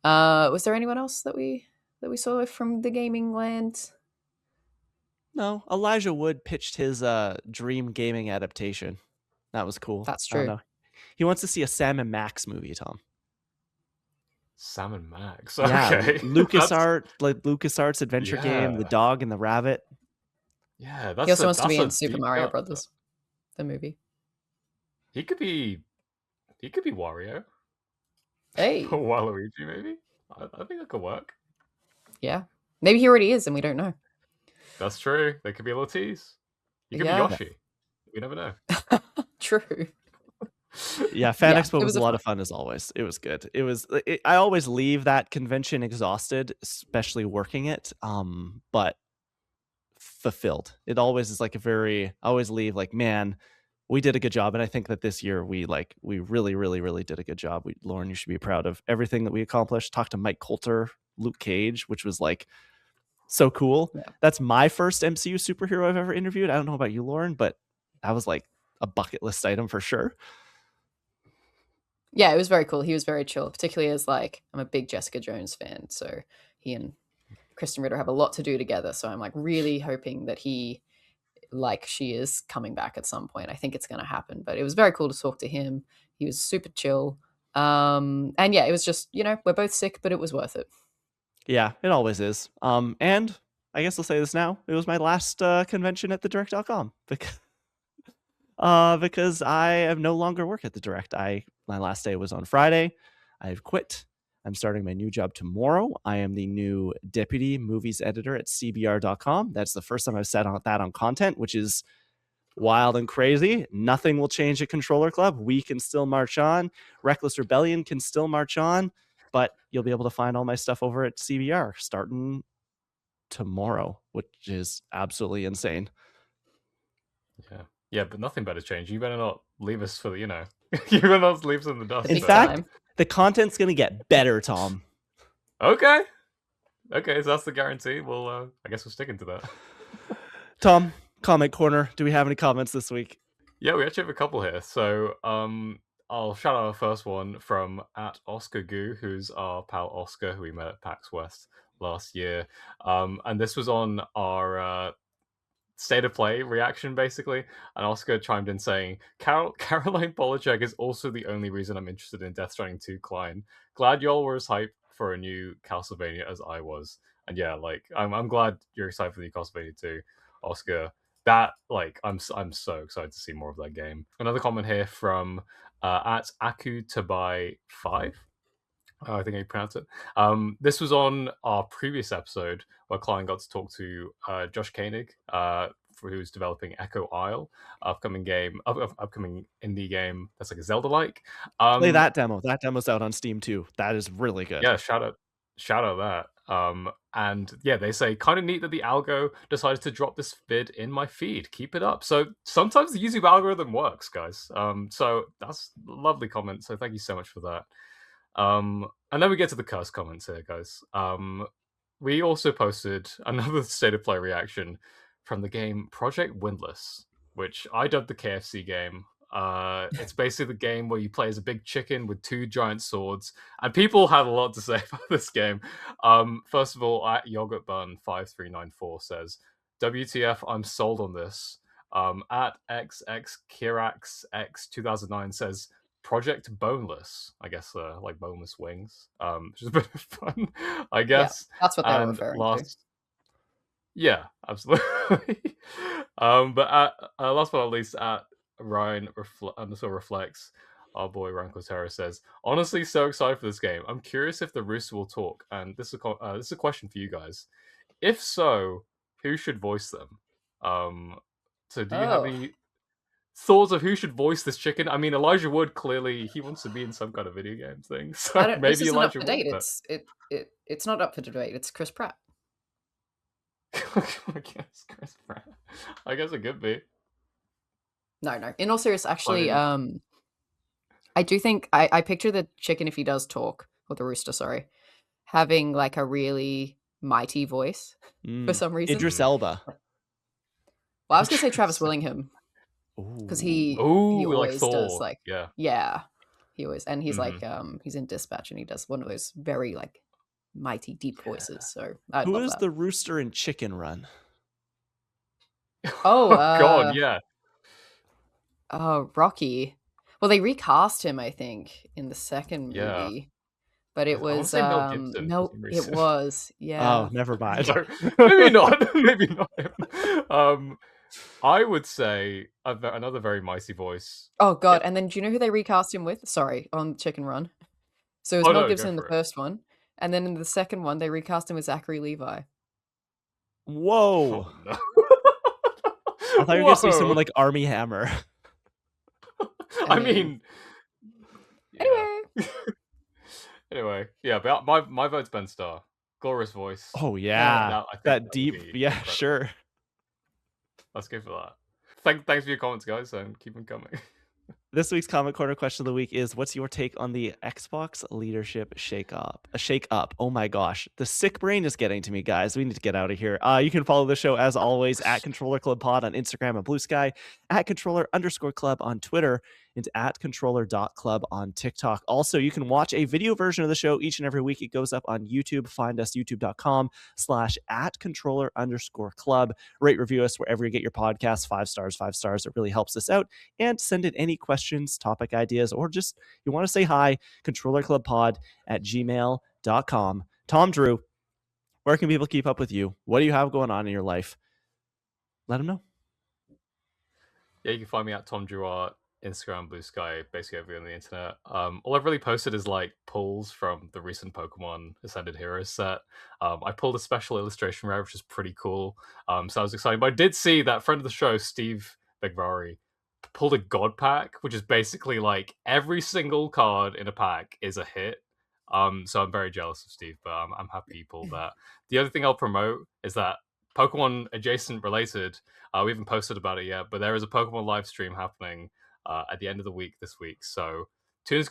Was there anyone else that we saw from the gaming land? No, Elijah Wood pitched his dream gaming adaptation. That was cool. That's I don't true. know. He wants to see a Sam and Max movie, Tom. Sam and Max. Yeah, Okay. LucasArts adventure game, the Yeah. dog and the rabbit. Yeah, He also wants to be in a Super deep Mario cut. Brothers, the movie. He could be Wario Hey, or Waluigi, maybe. I think that could work. yeah, maybe he already is, and we don't know. That's true. They could be a little tease. He could Yeah. be Yoshi. We never know. True. Yeah, Fan Yeah, Expo it was was a a lot fun- of fun as always. It was good. I always leave that convention exhausted, especially working it, but fulfilled. It always is like I always leave like, man, we did a good job. And I think that this year we really, really, really did a good job. Lauren, you should be proud of everything that we accomplished. Talked to Mike Coulter, Luke Cage, which was like so cool. Yeah. That's my first MCU superhero I've ever interviewed. I don't know about you, Lauren, but that was like a bucket list item for sure. Yeah, it was very cool. He was very chill, particularly as like I'm a big Jessica Jones fan, so he and Kristen Ritter have a lot to do together. So I'm like really hoping that he, like she is, coming back at some point. I think it's going to happen. But it was very cool to talk to him. He was super chill. And yeah, it was just, we're both sick, but it was worth it. Yeah, it always is. And I guess I'll say this now. It was my last convention at thedirect.com because I have no longer work at the Direct. My last day was on Friday. I've quit. I'm starting my new job tomorrow. I am the new deputy movies editor at cbr.com. That's the first time I've said that on content, which is wild and crazy. Nothing will change at Controller Club. We can still march on. Reckless Rebellion can still march on, but you'll be able to find all my stuff over at CBR starting tomorrow, which is absolutely insane. Yeah, but nothing better change. You better not leave us for you better not leave us in the dust. In fact, the content's going to get better, Tom. Okay, so that's the guarantee. Well, I guess we're sticking to that. Tom, comment corner. Do we have any comments this week? Yeah, we actually have a couple here. So, I'll shout out our first one from @OscarGoo, who's our pal Oscar, who we met at PAX West last year. And this was on our state of play reaction, basically. And Oscar chimed in saying, Caroline Polachek is also the only reason I'm interested in Death Stranding 2 Klein. Glad y'all were as hyped for a new Castlevania as I was. And yeah, like, I'm glad you're excited for the new Castlevania 2, Oscar. That, like, I'm so excited to see more of that game. Another comment here from @AkuTabai5. I think I pronounce it. This was on our previous episode where Klein got to talk to Josh Koenig, who's developing Echo Isle, upcoming indie game that's like a Zelda-like. Play that demo. That demo's out on Steam too. That is really good. Yeah, shout out that. And yeah, they say kind of neat that the algo decided to drop this vid in my feed. Keep it up. So sometimes the YouTube algorithm works, guys. So that's a lovely comment. So thank you so much for that. And then we get to the curse comments here, guys. We also posted another state of play reaction from the game Project Windless, which I dubbed the KFC game. It's basically the game where you play as a big chicken with two giant swords, and people had a lot to say about this game. First of all, Yogurt Bun 5394 says, "WTF? I'm sold on this." @XXKiraxX 2009 says, Project Boneless, I guess, like boneless wings, which is a bit of fun, I guess. Yeah, that's what they were referring to. Yeah, absolutely. But last but not least, Ryan reflects, our boy Ryan Cotera says, honestly, so excited for this game. I'm curious if the Rooster will talk, and this is a question for you guys. If so, who should voice them? So do you have any thoughts of who should voice this chicken? I mean, Elijah Wood, clearly he wants to be in some kind of video game thing. So This maybe isn't up Elijah for Wood. date. But... It's not up for debate. It's Chris Pratt. I guess Chris Pratt. I guess it could be. No. In all seriousness, actually, I do think I picture the chicken, if he does talk, or the rooster, sorry, having like a really mighty voice for some reason. Idris Elba. Well, I was gonna say Travis Willingham, because he always like does Thor. like he always, and he's like he's in Dispatch and he does one of those very like mighty deep voices. So I'd Who love is that. the rooster in Chicken Run? Oh God, yeah. Oh, Rocky. Well, they recast him, I think, in the second movie. But it was Mel Gibson no, it was Oh, never mind. No, maybe not. Maybe not him. I would say another very mighty voice. Oh God! And then do you know who they recast him with? Sorry, on Chicken Run. So it was Mel Gibson in the first one, and then in the second one they recast him with Zachary Levi. Whoa! Oh, no. I thought you were gonna see someone like Armie Hammer. I mean, anyway. Anyway, yeah, but my vote's Ben Starr. Glorious voice. Oh yeah, that deep. Yeah, incredible. Sure. Let's go for that. Thanks for your comments, guys, and keep them coming. This week's Comment Corner question of the week is, what's your take on the Xbox leadership shake-up? A shake-up. Oh my gosh. The sick brain is getting to me, guys. We need to get out of here. You can follow the show, as always, at Controller Club Pod on Instagram and Blue Sky, at Controller_Club on Twitter, and at Controller.Club on TikTok. Also, you can watch a video version of the show each and every week. It goes up on YouTube. Find us, youtube.com/@Controller_Club. Rate, review us wherever you get your podcasts. 5 stars, 5 stars. It really helps us out. And send in any questions, topic ideas, or just you want to say hi, controllerclubpod@gmail.com. Tom Drew, where can people keep up with you? What do you have going on in your life? Let them know. Yeah, you can find me at Tom Drew Art, Instagram, Blue Sky, basically everywhere on the internet. All I've really posted is like pulls from the recent Pokemon Ascended Heroes set. I pulled a special illustration rare, which is pretty cool. So I was excited. But I did see that friend of the show, Steve Begvari, pulled a God pack, which is basically like every single card in a pack is a hit. So I'm very jealous of Steve, but I'm happy he pulled that. The other thing I'll promote is that Pokemon adjacent related, we haven't posted about it yet, but there is a Pokemon live stream happening at the end of the week this week. So tune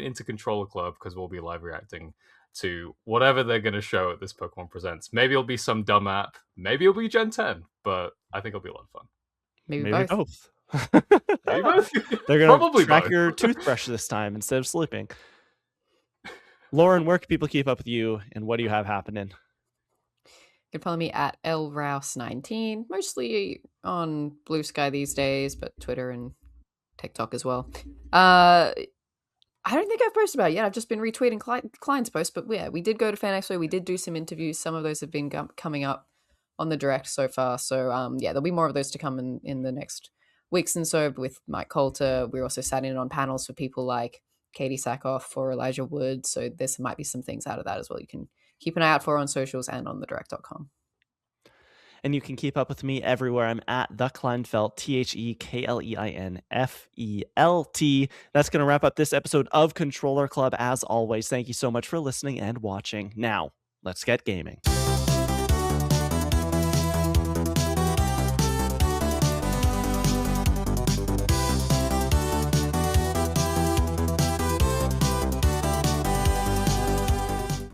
into Controller Club, because we'll be live reacting to whatever they're going to show at this Pokemon Presents. Maybe it'll be some dumb app, maybe it'll be Gen 10, but I think it'll be a lot of fun. Maybe both. Maybe both. They're going to track your toothbrush this time instead of sleeping. Lauren, where can people keep up with you, and what do you have happening? You can follow me at lrouse19, mostly on Blue Sky these days, but Twitter and TikTok as well. I don't think I've posted about it yet. I've just been retweeting clients' posts, but yeah, we did go to Fan Expo. We did do some interviews. Some of those have been coming up on the direct so far. So yeah, there'll be more of those to come in the next weeks and so with Mike Coulter. We're also sat in on panels for people like Katie Sackhoff or Elijah Wood. So there might be some things out of that as well. You can keep an eye out for on socials and on thedirect.com. And you can keep up with me everywhere. I'm at the Kleinfeld, TheKleinFelt. That's going to wrap up this episode of Controller Club. As always, thank you so much for listening and watching. Now, let's get gaming.